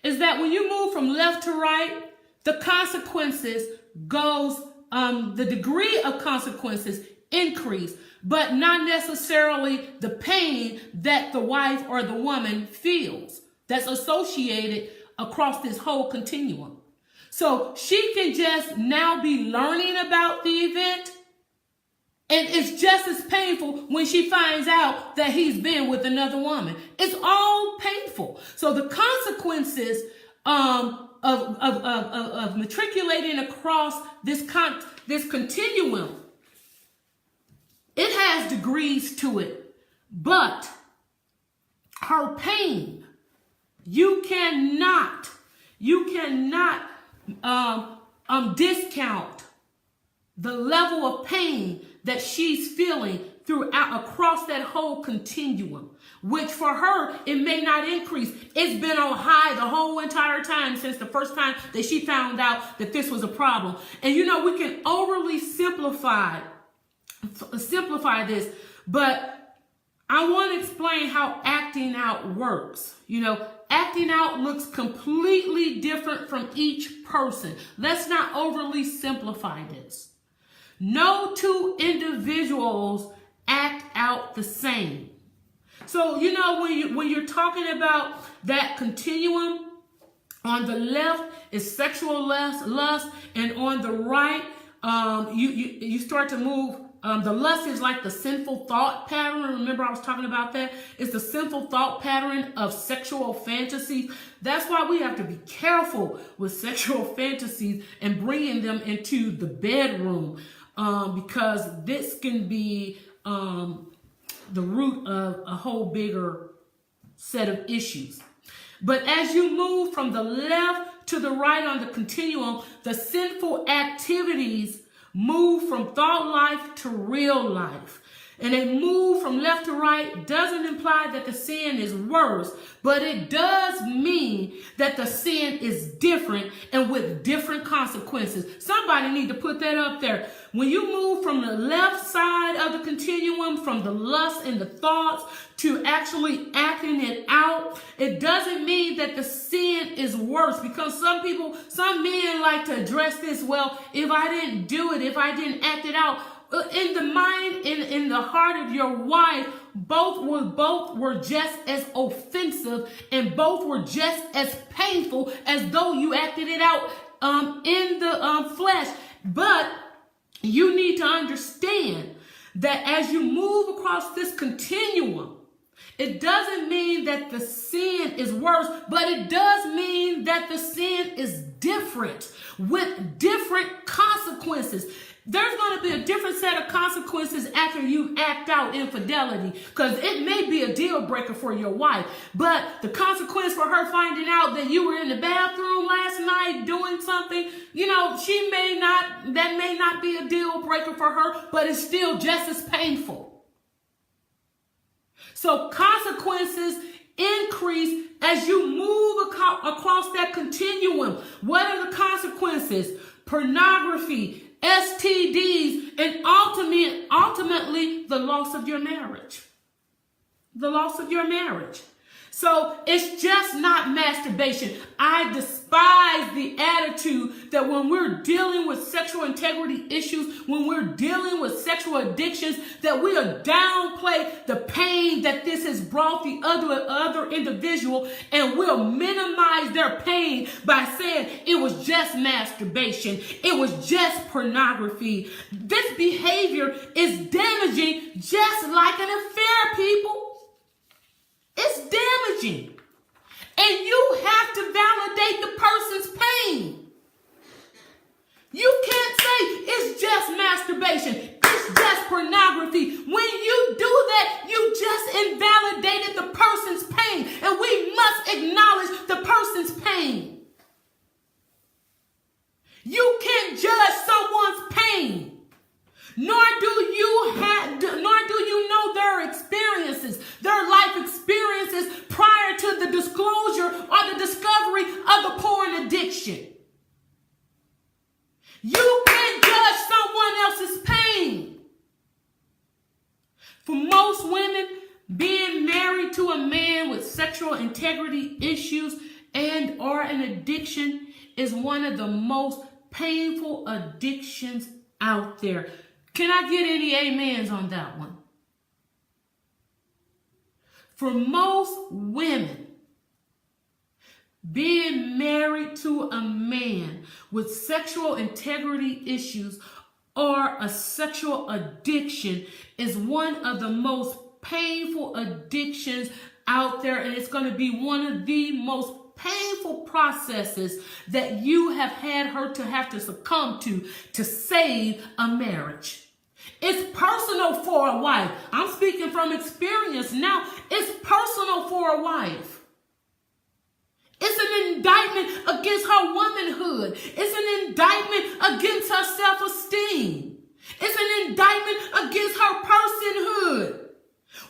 is that when you move from left to right, the consequences goes, the degree of consequences increase, but not necessarily the pain that the wife or the woman feels that's associated across this whole continuum. So she can just now be learning about the event, and it's just as painful when she finds out that he's been with another woman. It's all painful. So the consequences of matriculating across this continuum, it has degrees to it, but her pain, you cannot discount the level of pain that she's feeling across that whole continuum, which for her, it may not increase. It's been on high the whole entire time since the first time that she found out that this was a problem. And you know, we can overly simplify this, but I want to explain how acting out works. You know, acting out looks completely different from each person. Let's not overly simplify this. No two individuals act out the same. So, you know, when you're talking about that continuum, on the left is sexual lust, and on the right, you start to move. The lust is like the sinful thought pattern. Remember, I was talking about that. It's the sinful thought pattern of sexual fantasies. That's why we have to be careful with sexual fantasies and bringing them into the bedroom, because this can be the root of a whole bigger set of issues. But as you move from the left to the right on the continuum, the sinful activities move from thought life to real life. And a move from left to right doesn't imply that the sin is worse, but it does mean that the sin is different and with different consequences. Somebody need to put that up there. When you move from the left side of the continuum, from the lust and the thoughts to actually acting it out, it doesn't mean that the sin is worse, because some men like to address this, well, if I didn't do it, if I didn't act it out, in the mind, in the heart of your wife, both were just as offensive, and both were just as painful as though you acted it out in the flesh. But you need to understand that as you move across this continuum, it doesn't mean that the sin is worse, but it does mean that the sin is different with different consequences. There's going to be a different set of consequences after you act out infidelity, because it may be a deal breaker for your wife, but the consequence for her finding out that you were in the bathroom last night doing something, that may not be a deal breaker for her, but it's still just as painful. So consequences increase as you move across that continuum. What are the consequences? Pornography, STDs, and ultimately the loss of your marriage. The loss of your marriage. So it's just not masturbation. I despise the attitude that when we're dealing with sexual integrity issues, when we're dealing with sexual addictions, that we'll downplay the pain that this has brought the other individual, and we'll minimize their pain by saying it was just masturbation, it was just pornography. This behavior is damaging, just like an affair, people. It's damaging. And you have to validate the person's pain. You can't say it's just masturbation, it's just pornography. When you do that, you just invalidated the person's pain. And we must acknowledge the person's pain. You can't judge someone's pain. Nor do you know their experiences, their life experiences prior to the disclosure or the discovery of the porn addiction. You can't judge someone else's pain. For most women, being married to a man with sexual integrity issues and or an addiction is one of the most painful addictions out there. Can I get any amens on that one? For most women, being married to a man with sexual integrity issues or a sexual addiction is one of the most painful addictions out there, and it's going to be one of the most painful processes that you have had her to have to succumb to save a marriage. It's personal for a wife. I'm speaking from experience now. It's personal for a wife. It's an indictment against her womanhood. It's an indictment against her self-esteem. It's an indictment against her personhood.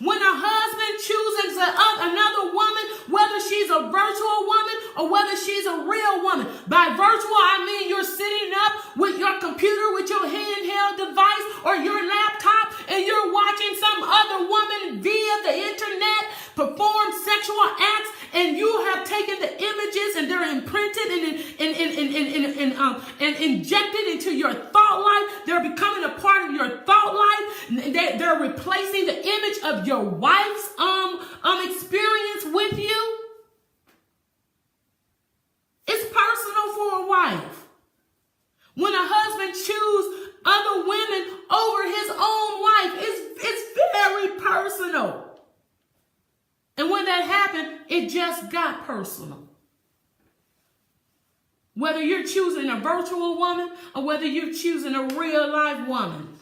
When a husband chooses another woman, whether she's a virtual woman or whether she's a real woman, by virtual I mean you're sitting up with your computer, with your handheld device or your laptop, and you're watching some other woman via the internet perform sexual acts, and you have taken the images and they're imprinted and injected into your thought life. They're becoming a part of your thought life. They're replacing the image of your wife's experience with you. It's personal for a wife. When a husband chooses other women over his own wife, it's very personal. And when that happened, it just got personal. Whether you're choosing a virtual woman or whether you're choosing a real life woman.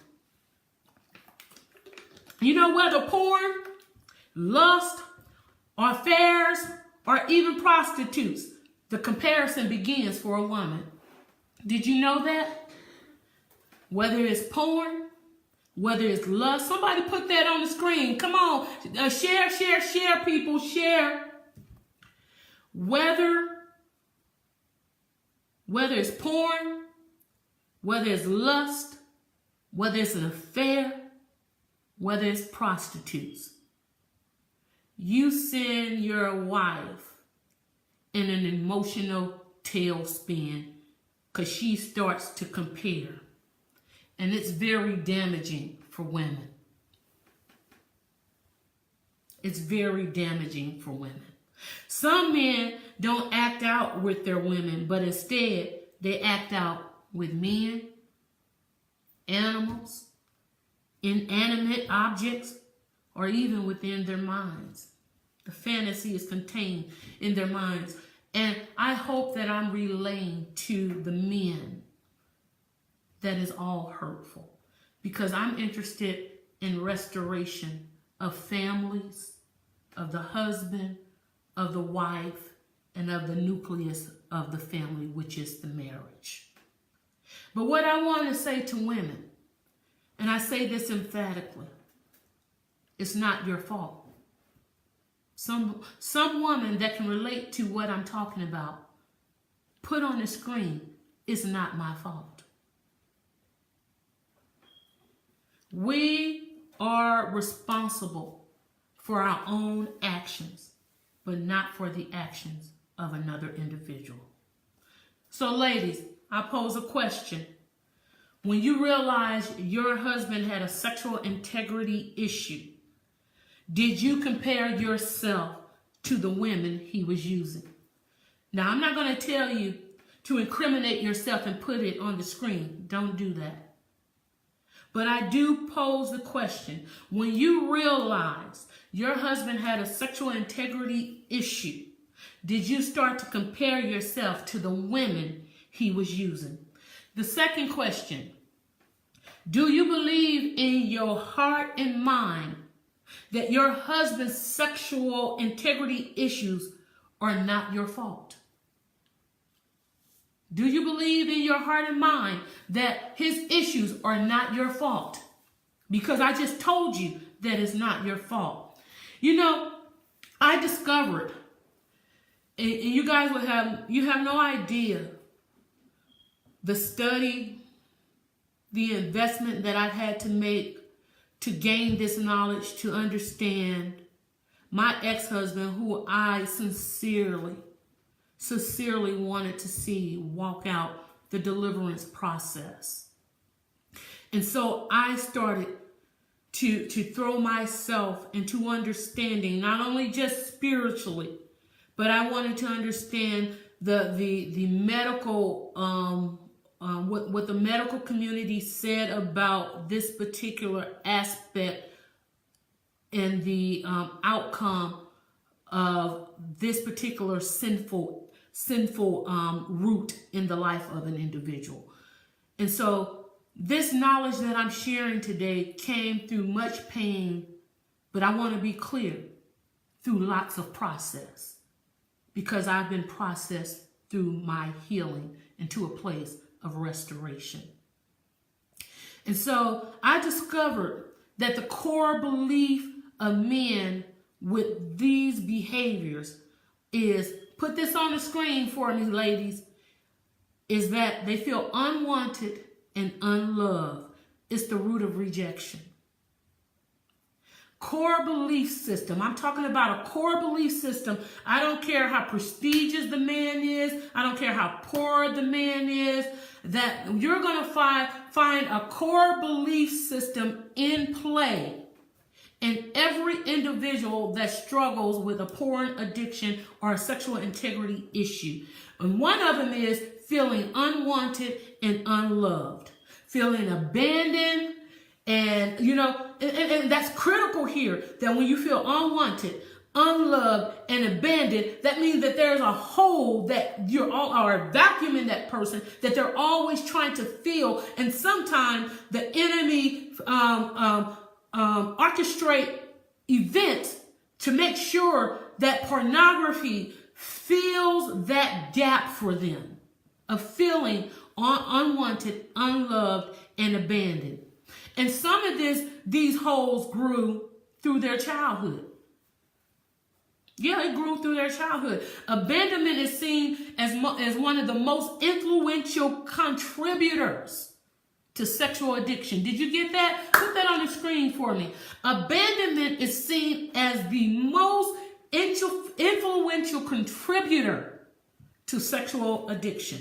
You know, whether porn, lust, or affairs, or even prostitutes, the comparison begins for a woman. Did you know that? Whether it's porn, whether it's lust, somebody put that on the screen. Come on, share, people, share. Whether it's porn, whether it's lust, whether it's an affair, whether it's prostitutes, you send your wife in an emotional tailspin because she starts to compare. And it's very damaging for women. It's very damaging for women. Some men don't act out with their women, but instead they act out with men, animals, inanimate objects, or even within their minds. The fantasy is contained in their minds. And I hope that I'm relaying to the men that is all hurtful, because I'm interested in restoration of families, of the husband, of the wife, and of the nucleus of the family, which is the marriage. But what I want to say to women, and I say this emphatically, it's not your fault. Some woman that can relate to what I'm talking about, put on the screen, it's not my fault. We are responsible for our own actions, but not for the actions of another individual. So ladies, I pose a question. When you realize your husband had a sexual integrity issue, did you compare yourself to the women he was using? Now, I'm not going to tell you to incriminate yourself and put it on the screen. Don't do that. But I do pose the question. When you realize your husband had a sexual integrity issue, did you start to compare yourself to the women he was using? The second question, do you believe in your heart and mind that your husband's sexual integrity issues are not your fault? Do you believe in your heart and mind that his issues are not your fault? Because I just told you that it's not your fault. You know, I discovered, and you guys you have no idea the study, the investment that I've had to make to gain this knowledge, to understand my ex-husband, who I sincerely wanted to see walk out the deliverance process. And so I started to throw myself into understanding, not only just spiritually, but I wanted to understand the medical, what the medical community said about this particular aspect and the outcome of this particular sinful root in the life of an individual. And so this knowledge that I'm sharing today came through much pain, but I want to be clear, through lots of process, because I've been processed through my healing into a place of restoration. And so I discovered that the core belief of men with these behaviors is, put this on the screen for me, ladies, is that they feel unwanted and unloved. It's the root of rejection. Core belief system. I'm talking about a core belief system. I don't care how prestigious the man is. I don't care how poor the man is. That you're going to find a core belief system in play in every individual that struggles with a porn addiction or a sexual integrity issue. And one of them is feeling unwanted and unloved, feeling abandoned. And, you know, and that's critical here, that when you feel unwanted, unloved, and abandoned, that means that there's a hole that you're all, or a vacuum in that person that they're always trying to fill. And sometimes the enemy orchestrate events to make sure that pornography fills that gap for them of feeling unwanted, unloved, and abandoned. And some of these holes grew through their childhood. Yeah, it grew through their childhood. Abandonment is seen as one of the most influential contributors to sexual addiction. Did you get that? Put that on the screen for me. Abandonment is seen as the most influential contributor to sexual addiction.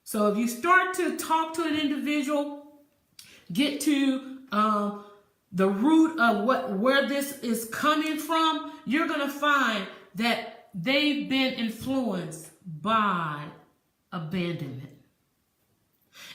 So if you start to talk to an individual get to the root of where this is coming from, you're going to find that they've been influenced by abandonment.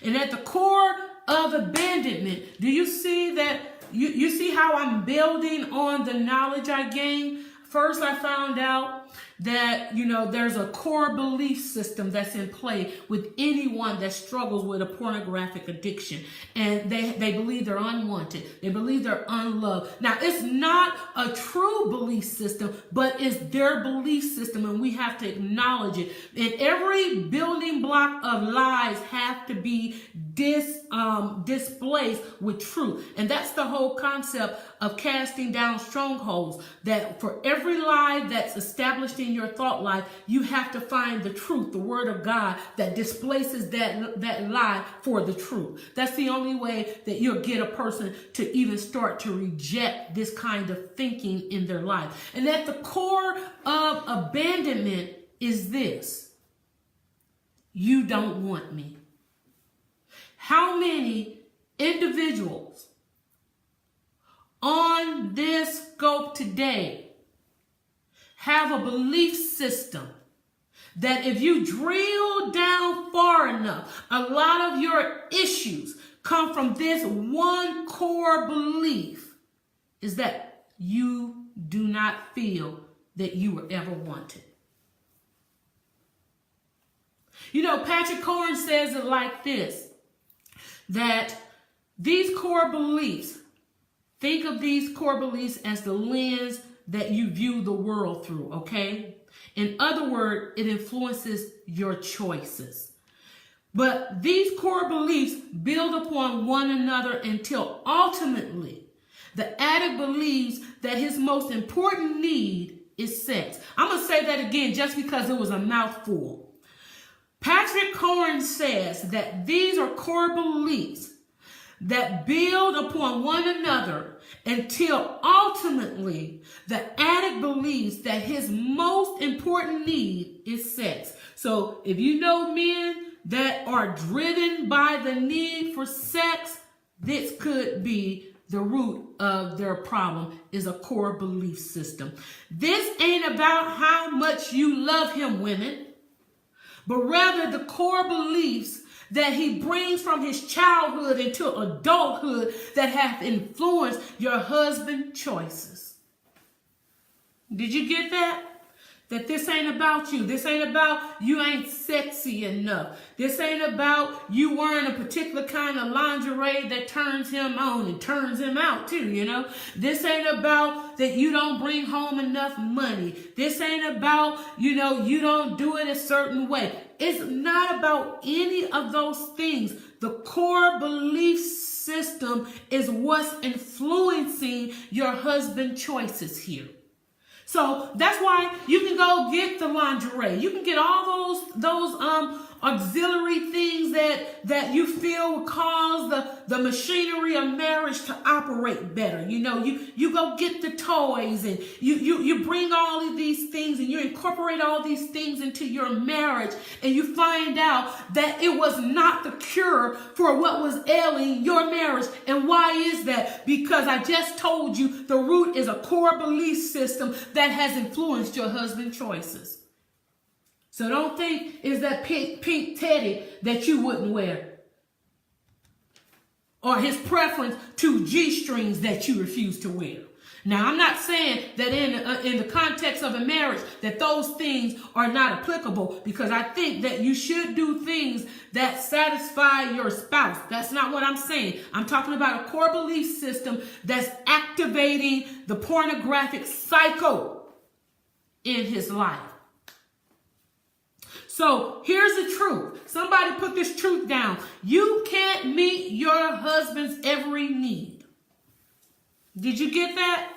And at the core of abandonment, do you see that? You see how I'm building on the knowledge I gained? First, I found out that, there's a core belief system that's in play with anyone that struggles with a pornographic addiction. And they believe they're unwanted. They believe they're unloved. Now, it's not a true belief system, but it's their belief system, and we have to acknowledge it. And every building block of lies have to be displaced with truth. And that's the whole concept of casting down strongholds, that for every lie that's established in your thought life, you have to find the truth, the word of God, that displaces that lie for the truth. That's the only way that you'll get a person to even start to reject this kind of thinking in their life. And at the core of abandonment is this: you don't want me. How many individuals on this scope today have a belief system that if you drill down far enough, a lot of your issues come from this one core belief, is that you do not feel that you were ever wanted? Patrick Cohen says it like this, that these core beliefs, think of these core beliefs as the lens that you view the world through, okay? In other words, it influences your choices. But these core beliefs build upon one another until ultimately the addict believes that his most important need is sex. I'm going to say that again just because it was a mouthful. Patrick Cohen says that these are core beliefs that build upon one another until ultimately the addict believes that his most important need is sex. So if you know men that are driven by the need for sex, this could be the root of their problem, is a core belief system. This ain't about how much you love him, women, but rather the core beliefs that he brings from his childhood into adulthood that have influenced your husband's choices. Did you get that? That this ain't about you. This ain't about you ain't sexy enough. This ain't about you wearing a particular kind of lingerie that turns him on and turns him out too, This ain't about that you don't bring home enough money. This ain't about, you don't do it a certain way. It's not about any of those things. The core belief system is what's influencing your husband's choices here. So that's why you can go get the lingerie. You can get all those auxiliary things that you feel will cause the machinery of marriage to operate better. You go get the toys, and you bring all of these things, and you incorporate all these things into your marriage, and you find out that it was not the cure for what was ailing your marriage. And why is that? Because I just told you the root is a core belief system that has influenced your husband's choices. So don't think it's that pink teddy that you wouldn't wear, or his preference to G-strings that you refuse to wear. Now, I'm not saying that in the context of a marriage that those things are not applicable, because I think that you should do things that satisfy your spouse. That's not what I'm saying. I'm talking about a core belief system that's activating the pornographic cycle in his life. So here's the truth. Somebody put this truth down. You can't meet your husband's every need. Did you get that?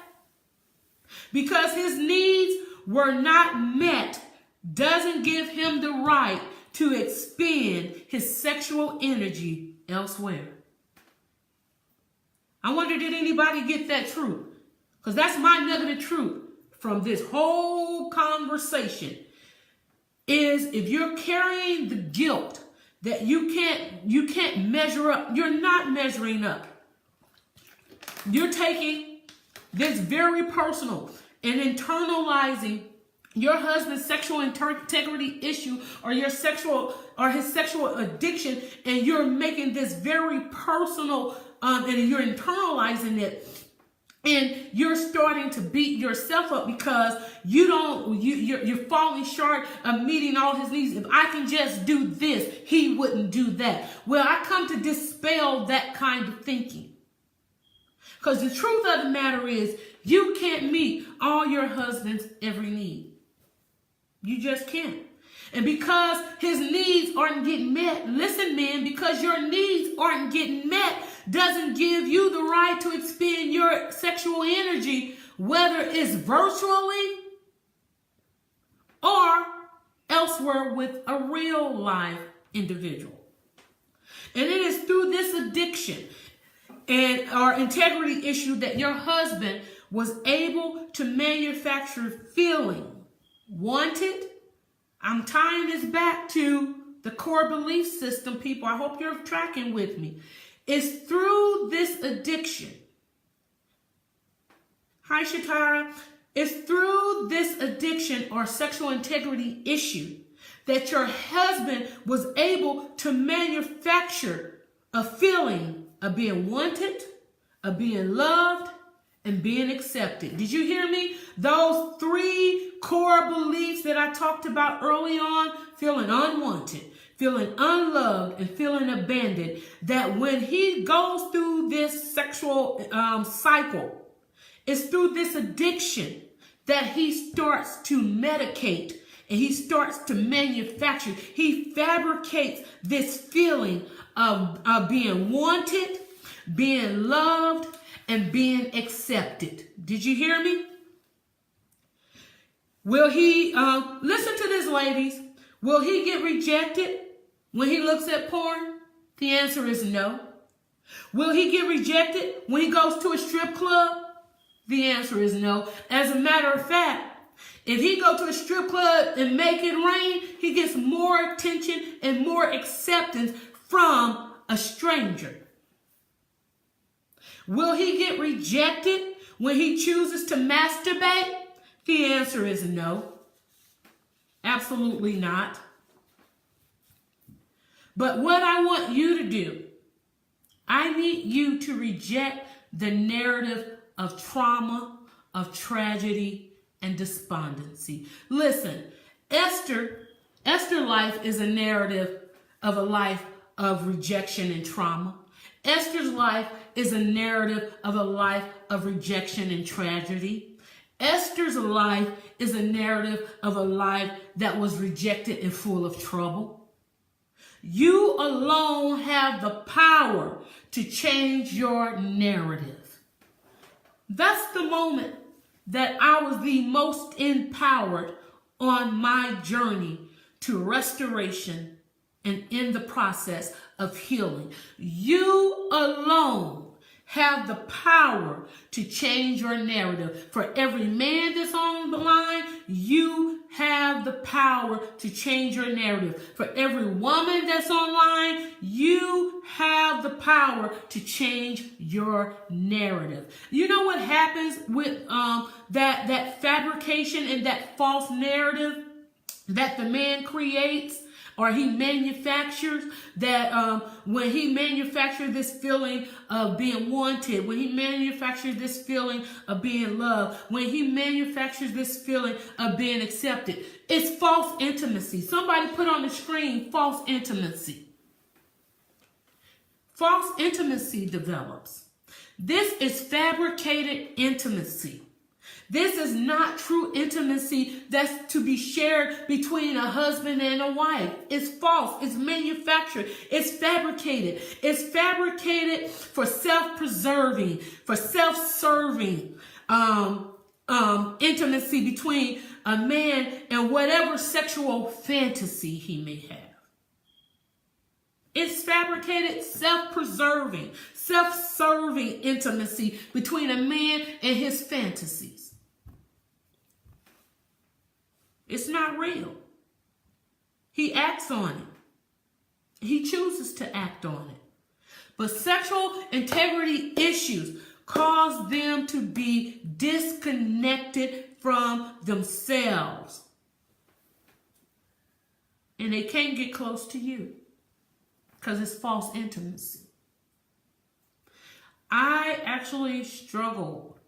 Because his needs were not met doesn't give him the right to expend his sexual energy elsewhere. I wonder, did anybody get that truth? Because that's my nugget of truth from this whole conversation. Is if you're carrying the guilt that you can't measure up. You're not measuring up. You're taking this very personal and internalizing your husband's sexual integrity issue or his sexual addiction, and you're making this very personal, and you're internalizing it. And you're starting to beat yourself up because you're falling short of meeting all his needs. If I can just do this, he wouldn't do that. Well, I come to dispel that kind of thinking. Because the truth of the matter is, you can't meet all your husband's every need. You just can't. And because his needs aren't getting met, listen, men, because your needs aren't getting met doesn't give you the right to expend your sexual energy, whether it's virtually or elsewhere with a real live individual. And it is through this addiction and our integrity issue that your husband was able to manufacture feeling wanted. I'm tying this back to the core belief system, people. I hope you're tracking with me. It's through this addiction. Hi, Shatara. It's through this addiction or sexual integrity issue that your husband was able to manufacture a feeling of being wanted, of being loved, and being accepted. Did you hear me? Those three core beliefs that I talked about early on, feeling unwanted, feeling unloved, and feeling abandoned, that when he goes through this sexual cycle, it's through this addiction that he starts to medicate and he starts to manufacture. He fabricates this feeling of being wanted, being loved, and being accepted. Did you hear me? Will he, listen to this, ladies. Will he get rejected when he looks at porn? The answer is no. Will he get rejected when he goes to a strip club? The answer is no. As a matter of fact, if he go to a strip club and make it rain, he gets more attention and more acceptance from a stranger. Will he get rejected when he chooses to masturbate? The answer is no. Absolutely not. But what I want you to do, I need you to reject the narrative of trauma, of tragedy, and despondency. Listen, Esther's life is a narrative of a life of rejection and trauma. Esther's life is a narrative of a life of rejection and tragedy. Esther's life is a narrative of a life that was rejected and full of trouble. You alone have the power to change your narrative. That's the moment that I was the most empowered on my journey to restoration and in the process of healing. You alone have the power to change your narrative. For every man that's on the line, you have the power to change your narrative. For every woman that's online, you have the power to change your narrative. You know what happens with that fabrication and that false narrative that the man creates? Or he manufactures that when he manufactures this feeling of being wanted, when he manufactures this feeling of being loved, when he manufactures this feeling of being accepted, it's false intimacy. Somebody put on the screen false intimacy. False intimacy develops. This is fabricated intimacy. This is not true intimacy that's to be shared between a husband and a wife. It's false. It's manufactured. It's fabricated. It's fabricated for self-preserving, for self-serving intimacy between a man and whatever sexual fantasy he may have. It's fabricated, self-preserving, self-serving intimacy between a man and his fantasies. It's not real. He acts on it. He chooses to act on it. But sexual integrity issues cause them to be disconnected from themselves. And they can't get close to you because it's false intimacy. I actually struggled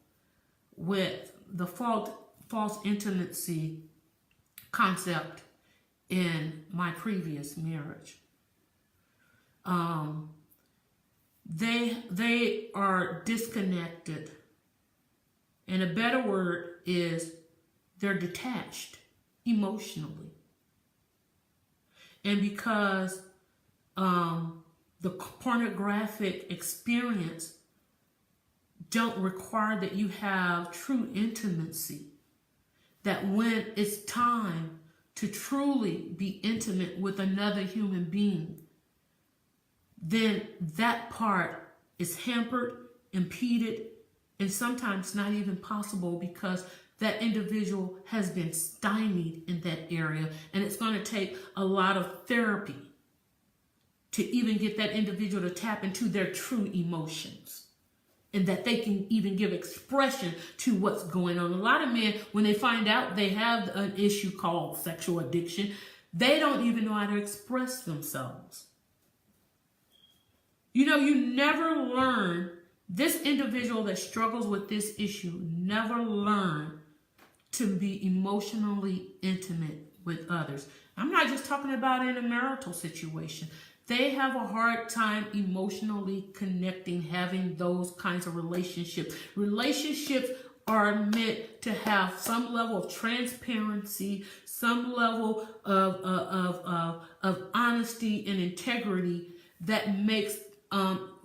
with the false intimacy concept in my previous marriage. They are disconnected. And a better word is they're detached emotionally. And because the pornographic experience don't require that you have true intimacy, that when it's time to truly be intimate with another human being, then that part is hampered, impeded, and sometimes not even possible because that individual has been stymied in that area. And it's going to take a lot of therapy to even get that individual to tap into their true emotions and that they can even give expression to what's going on. A lot of men, when they find out they have an issue called sexual addiction, they don't even know how to express themselves. You know, you never learn, this individual that struggles with this issue never learn to be emotionally intimate with others. I'm not just talking about in a marital situation. They have a hard time emotionally connecting, having those kinds of relationships. Relationships are meant to have some level of transparency, some level of honesty and integrity that makes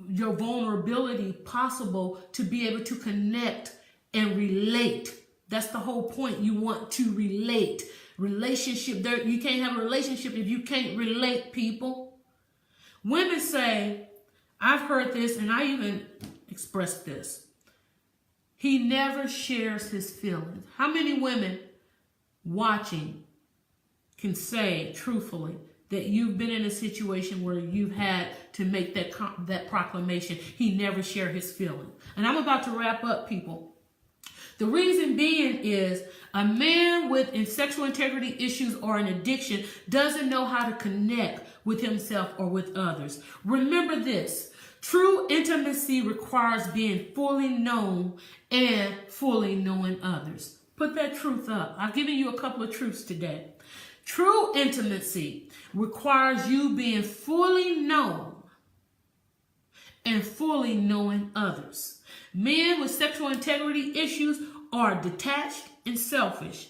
your vulnerability possible to be able to connect and relate. That's the whole point. You want to relate. Relationship, you can't have a relationship if you can't relate, people. Women say, I've heard this and I even expressed this. He never shares his feelings. How many women watching can say truthfully that you've been in a situation where you've had to make that proclamation? He never shared his feelings. And I'm about to wrap up, people. The reason being is a man with sexual integrity issues or an addiction doesn't know how to connect with himself or with others. Remember this, true intimacy requires being fully known and fully knowing others. Put that truth up. I've given you a couple of truths today. True intimacy requires you being fully known and fully knowing others. Men with sexual integrity issues are detached and selfish.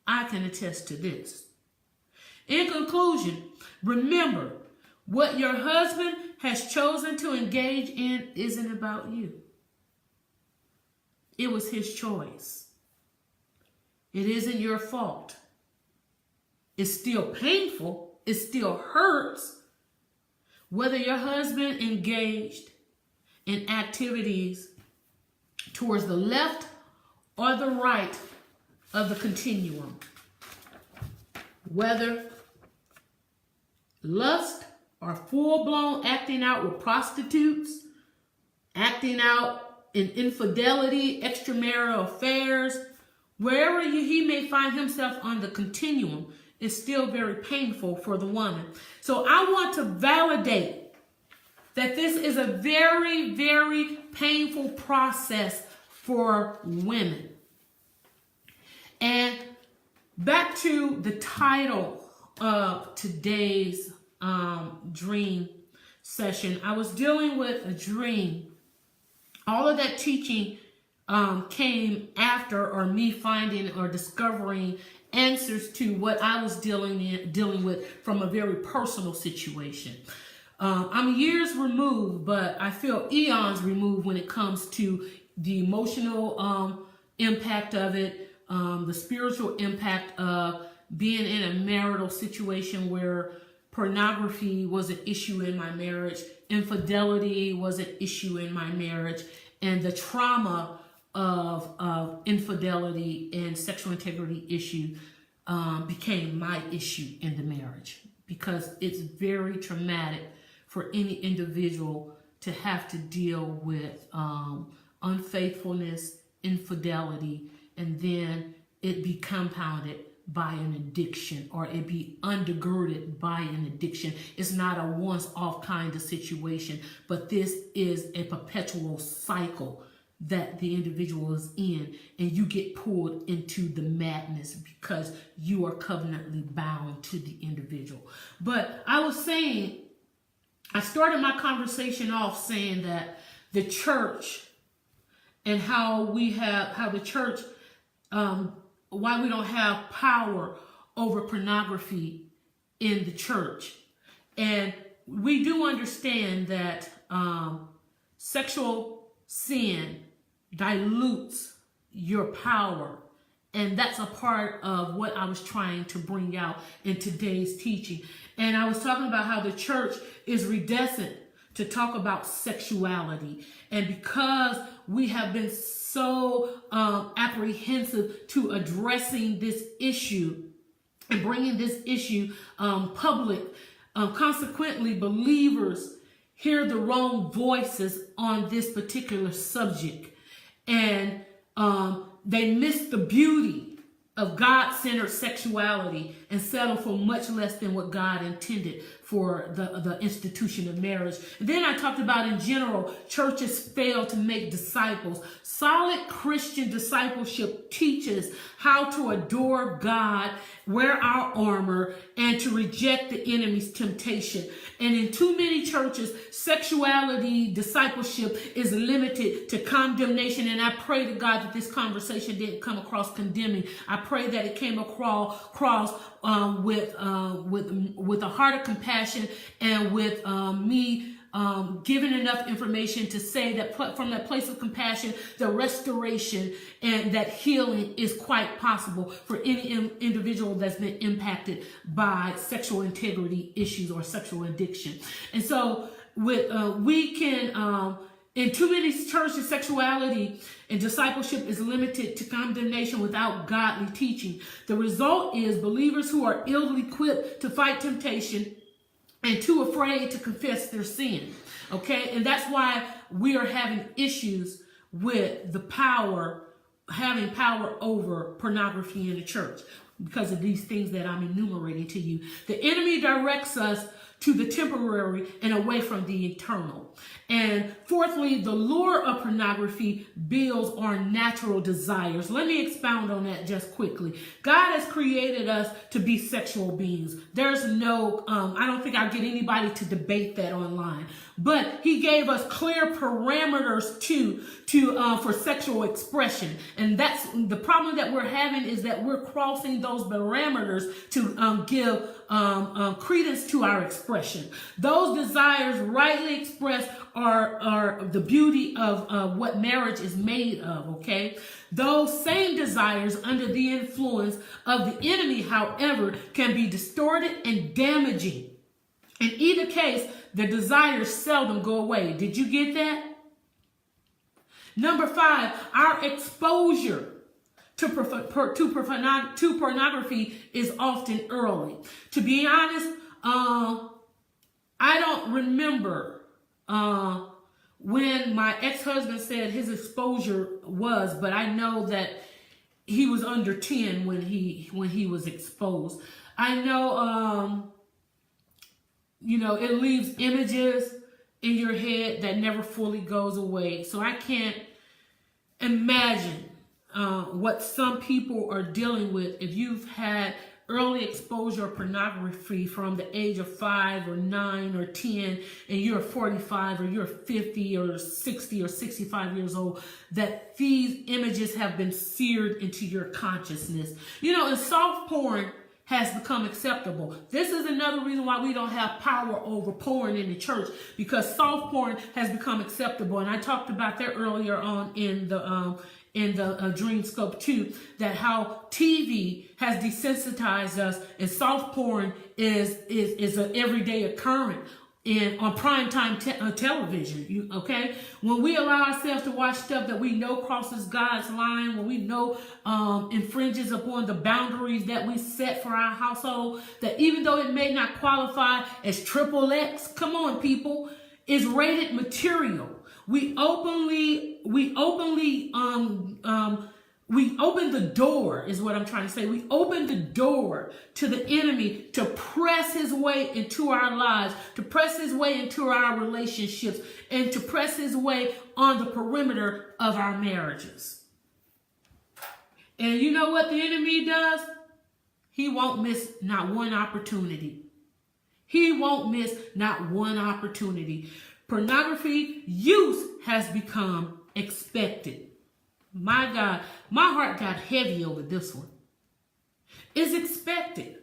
I can attest to this. In conclusion, remember, what your husband has chosen to engage in isn't about you. It was his choice. It isn't your fault. It's still painful. It still hurts. Whether your husband engaged in activities towards the left or the right of the continuum. Whether lust or full-blown acting out with prostitutes, acting out in infidelity, extramarital affairs, wherever he may find himself on the continuum, is still very painful for the woman. So I want to validate that this is a very, very painful process for women. And back to the title of today's dream session. I was dealing with a dream. All of that teaching came after or me finding or discovering answers to what I was dealing with from a very personal situation. I'm years removed, but I feel eons removed when it comes to the emotional impact of it, the spiritual impact of being in a marital situation where pornography was an issue in my marriage, infidelity was an issue in my marriage, and the trauma of infidelity and sexual integrity issue became my issue in the marriage. because it's very traumatic for any individual to have to deal with unfaithfulness, infidelity, and then it be compounded by an addiction, or it be undergirded by an addiction. It's not a once-off kind of situation, but this is a perpetual cycle that the individual is in, and you get pulled into the madness because you are covenantally bound to the individual. But I was saying, I started my conversation off saying that the church and how the church, why we don't have power over pornography in the church. And we do understand that sexual sin dilutes your power. And that's a part of what I was trying to bring out in today's teaching. And I was talking about how the church is reticent to talk about sexuality. And because we have been so apprehensive to addressing this issue and bringing this issue public, consequently, believers hear the wrong voices on this particular subject. And they miss the beauty of God-centered sexuality and settle for much less than what God intended for the institution of marriage. And then I talked about, in general, churches fail to make disciples. Solid Christian discipleship teaches how to adore God, wear our armor, and to reject the enemy's temptation. And in too many churches, sexuality discipleship is limited to condemnation. And I pray to God that this conversation didn't come across condemning. I pray that it came across with a heart of compassion, and with me given enough information to say that from that place of compassion, the restoration and that healing is quite possible for any individual that's been impacted by sexual integrity issues or sexual addiction. And so we can, in too many churches, sexuality and discipleship is limited to condemnation without godly teaching. The result is believers who are ill-equipped to fight temptation and too afraid to confess their sin. Okay? And that's why we are having issues with having power over pornography in the church, because of these things that I'm enumerating to you. The enemy directs us to the temporary and away from the eternal. And fourthly, the lure of pornography builds our natural desires. Let me expound on that just quickly. God has created us to be sexual beings. There's no, I don't think I'll get anybody to debate that online. But he gave us clear parameters for sexual expression. And that's the problem that we're having, is that we're crossing those parameters to give credence to our expression. Those desires rightly expressed are the beauty of what marriage is made of, okay? Those same desires under the influence of the enemy, however, can be distorted and damaging. In either case, the desires seldom go away. Did you get that? Number 5, our exposure to pornography is often early. To be honest, I don't remember when my ex-husband said his exposure was, but I know that he was under 10 when he was exposed. I know, it leaves images in your head that never fully goes away. So I can't imagine what some people are dealing with if you've had early exposure of pornography from the age of 5 or 9 or 10, and you're 45 or you're 50 or 60 or 65 years old, that these images have been seared into your consciousness. And soft porn has become acceptable. This is another reason why we don't have power over porn in the church, because soft porn has become acceptable. And I talked about that earlier on in the Dream Scope 2, that how TV has desensitized us, and soft porn is an everyday occurrence on primetime television, okay? When we allow ourselves to watch stuff that we know crosses God's line, when we know infringes upon the boundaries that we set for our household, that even though it may not qualify as XXX, come on people, is rated material. We open the door, is what I'm trying to say. We open the door to the enemy to press his way into our lives, to press his way into our relationships, and to press his way on the perimeter of our marriages. And you know what the enemy does? He won't miss not one opportunity. He won't miss not one opportunity. Pornography use has become expected. My God, my heart got heavy over this one. It's expected.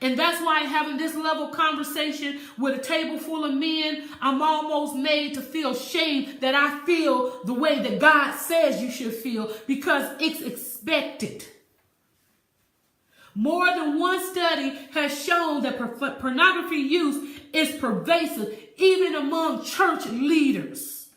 And that's why having this level of conversation with a table full of men, I'm almost made to feel shame that I feel the way that God says you should feel, because it's expected. More than one study has shown that pornography use is pervasive, even among church leaders.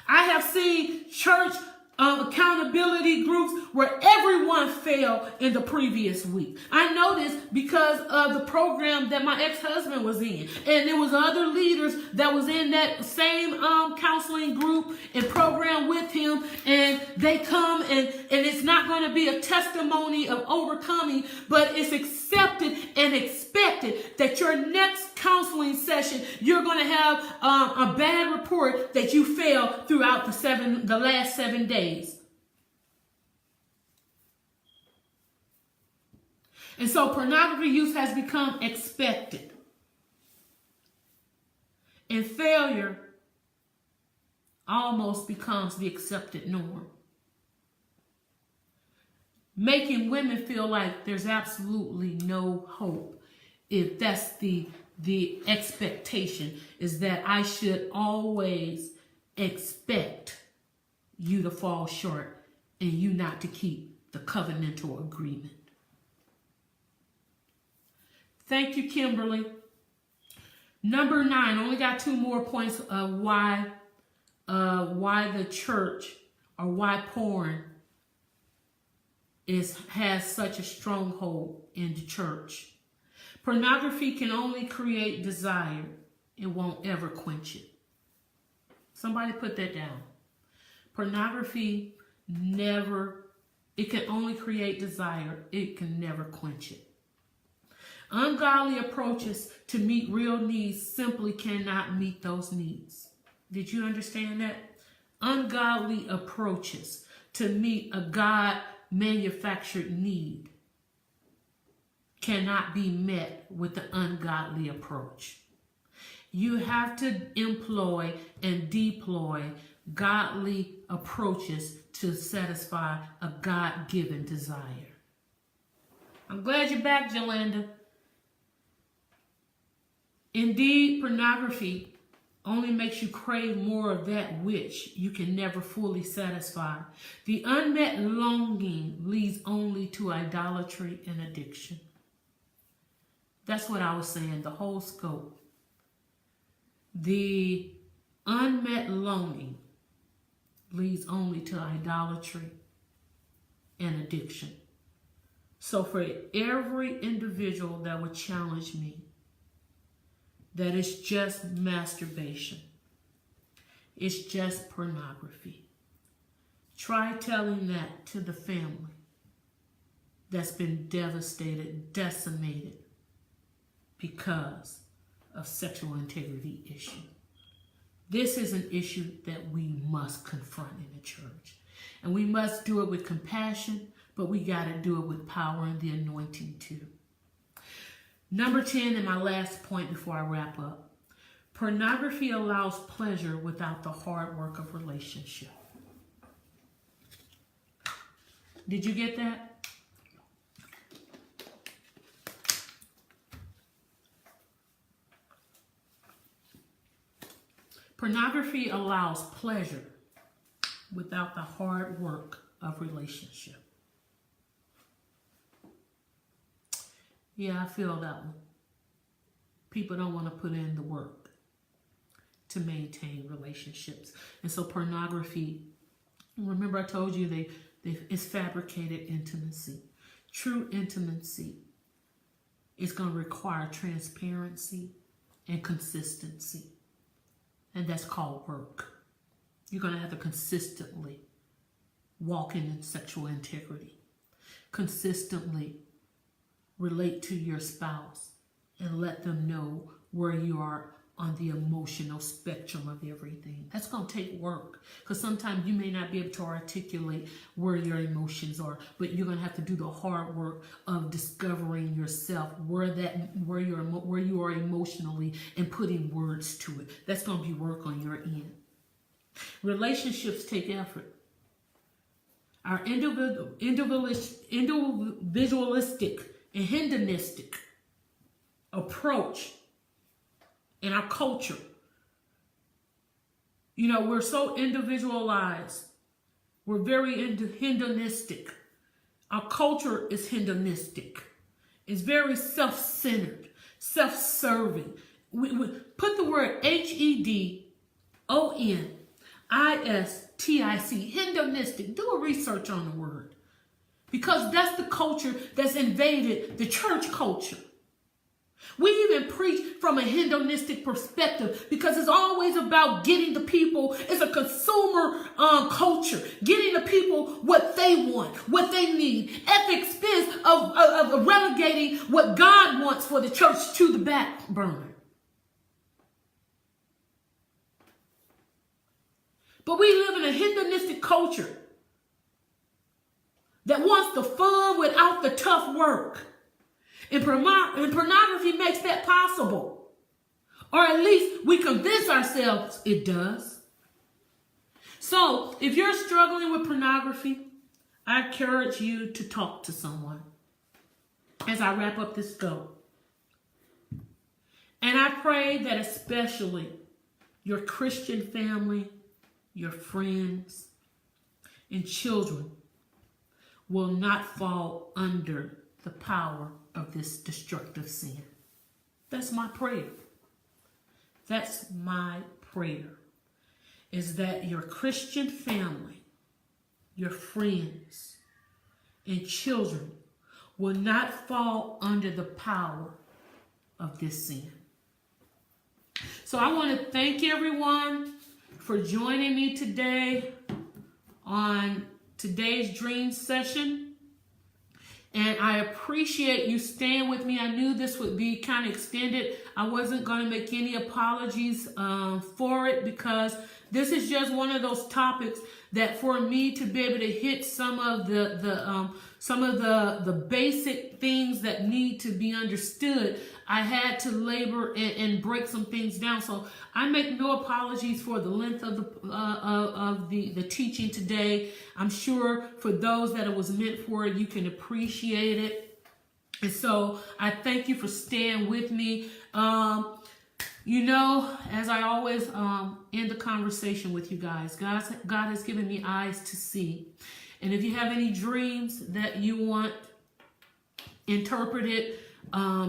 I have seen church accountability groups where everyone failed in the previous week. I know this because of the program that my ex-husband was in, and there was other leaders that was in that same counseling group and program with him, and they come and it's not going to be a testimony of overcoming, but it's accepted and expected that your next counseling session, you're going to have a bad report that you failed throughout the last 7 days. And so pornography use has become expected. And failure almost becomes the accepted norm, making women feel like there's absolutely no hope. If that's the expectation, is that I should always expect you to fall short and you not to keep the covenantal agreement. Thank you, Kimberly. Number 9, only got 2 more points of why the church, or why porn has such a stronghold in the church. Pornography can only create desire. It won't ever quench it. Somebody put that down. Pornography it can only create desire. It can never quench it. Ungodly approaches to meet real needs simply cannot meet those needs. Did you understand that? Ungodly approaches to meet a God-manufactured need cannot be met with the ungodly approach. You have to employ and deploy godly approaches to satisfy a God-given desire. I'm glad you're back, Jolanda. Indeed, pornography only makes you crave more of that which you can never fully satisfy. The unmet longing leads only to idolatry and addiction. That's what I was saying, the whole scope. The unmet longing leads only to idolatry and addiction. So for every individual that would challenge me that it's just masturbation, it's just pornography, try telling that to the family that's been devastated, decimated because of sexual integrity issue. This is an issue that we must confront in the church. And we must do it with compassion, but we got to do it with power and the anointing too. Number 10, and my last point before I wrap up. Pornography allows pleasure without the hard work of relationship. Did you get that? Pornography allows pleasure without the hard work of relationship. Yeah, I feel that one. People don't want to put in the work. to maintain relationships. And so pornography, remember I told you it's fabricated intimacy. True intimacy is going to require transparency and consistency. And that's called work. You're going to have to consistently walk in sexual integrity. Consistently relate to your spouse and let them know where you are on the emotional spectrum of everything. That's going to take work, because sometimes you may not be able to articulate where your emotions are, but you're going to have to do the hard work of discovering yourself, where you are emotionally, and putting words to it. That's going to be work on your end. Relationships take effort. Our individualistic and hedonistic approach in our culture, we're so individualized. We're very hedonistic. Our culture is hedonistic. It's very self-centered, self-serving. We put the word hedonistic, hedonistic. Do a research on the word, because that's the culture that's invaded the church culture. We even preach from a hedonistic perspective, because it's always about getting the people. It's a consumer culture, getting the people what they want, what they need, at the expense of relegating what God wants for the church to the back burner. But we live in a hedonistic culture that wants the fun without the tough work. And pornography makes that possible. Or at least we convince ourselves it does. So if you're struggling with pornography, I encourage you to talk to someone as I wrap up this show. And I pray that especially your Christian family, your friends, and children will not fall under the power of this destructive sin. That's my prayer. That's my prayer, is that your Christian family, your friends, and children will not fall under the power of this sin. So I want to thank everyone for joining me today on today's dream session. And I appreciate you staying with me. I knew this would be kind of extended. I wasn't going to make any apologies for it, because this is just one of those topics that, for me to be able to hit some of the basic things that need to be understood, I had to labor and break some things down. So I make no apologies for the length of the teaching today. I'm sure for those that it was meant for, you can appreciate it. And so I thank you for staying with me. As I always end the conversation with you guys, God has given me eyes to see. And if you have any dreams that you want interpreted,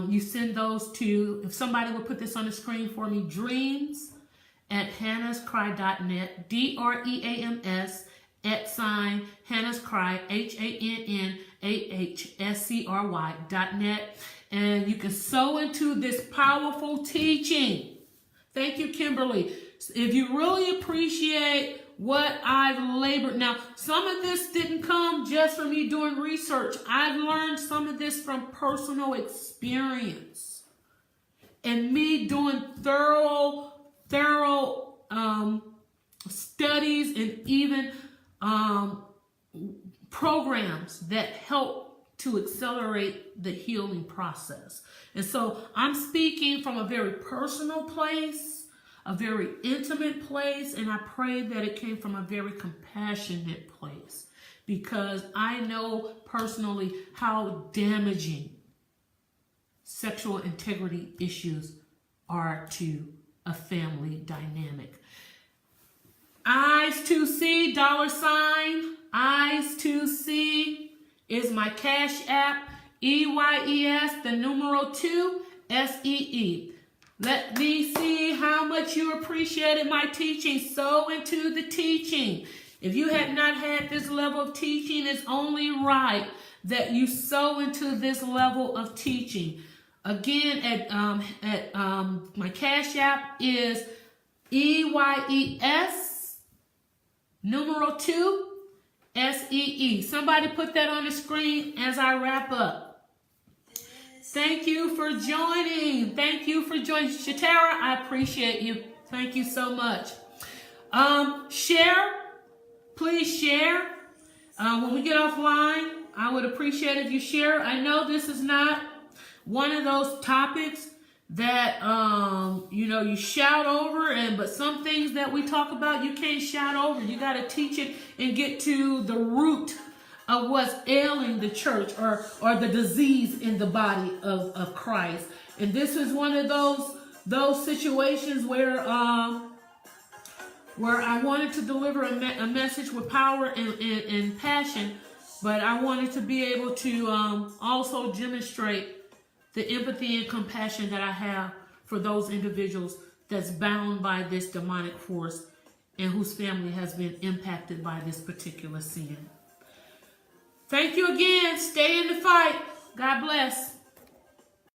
you send those to, if somebody would put this on the screen for me, dreams@hannahscry.net, DREAMS @hannahscry, HANNAHSCRY.net. And you can sow into this powerful teaching. Thank you, Kimberly. If you really appreciate what I've labored. Now, some of this didn't come just from me doing research. I've learned some of this from personal experience and me doing thorough studies and even programs that help to accelerate the healing process. And so I'm speaking from a very personal place, a very intimate place, and I pray that it came from a very compassionate place, because I know personally how damaging sexual integrity issues are to a family dynamic. Eyes to see, $, eyes to see is my Cash App, EYES, the numeral 2, SEE. Let me see how much you appreciated my teaching. Sow into the teaching. If you had not had this level of teaching, it's only right that you sow into this level of teaching. Again, my Cash App is EYES numeral 2 SEE. Somebody put that on the screen as I wrap up. Thank you for joining. Thank you for joining. Shatara, I appreciate you. Thank you so much. Share. Please share. When we get offline, I would appreciate if you share. I know this is not one of those topics that, you shout over, but some things that we talk about, you can't shout over. You got to teach it and get to the root of what's ailing the church or the disease in the body of Christ. And this is one of those situations where I wanted to deliver a message with power and passion, but I wanted to be able to also demonstrate the empathy and compassion that I have for those individuals that's bound by this demonic force and whose family has been impacted by this particular sin. Thank you again. Stay in the fight. God bless.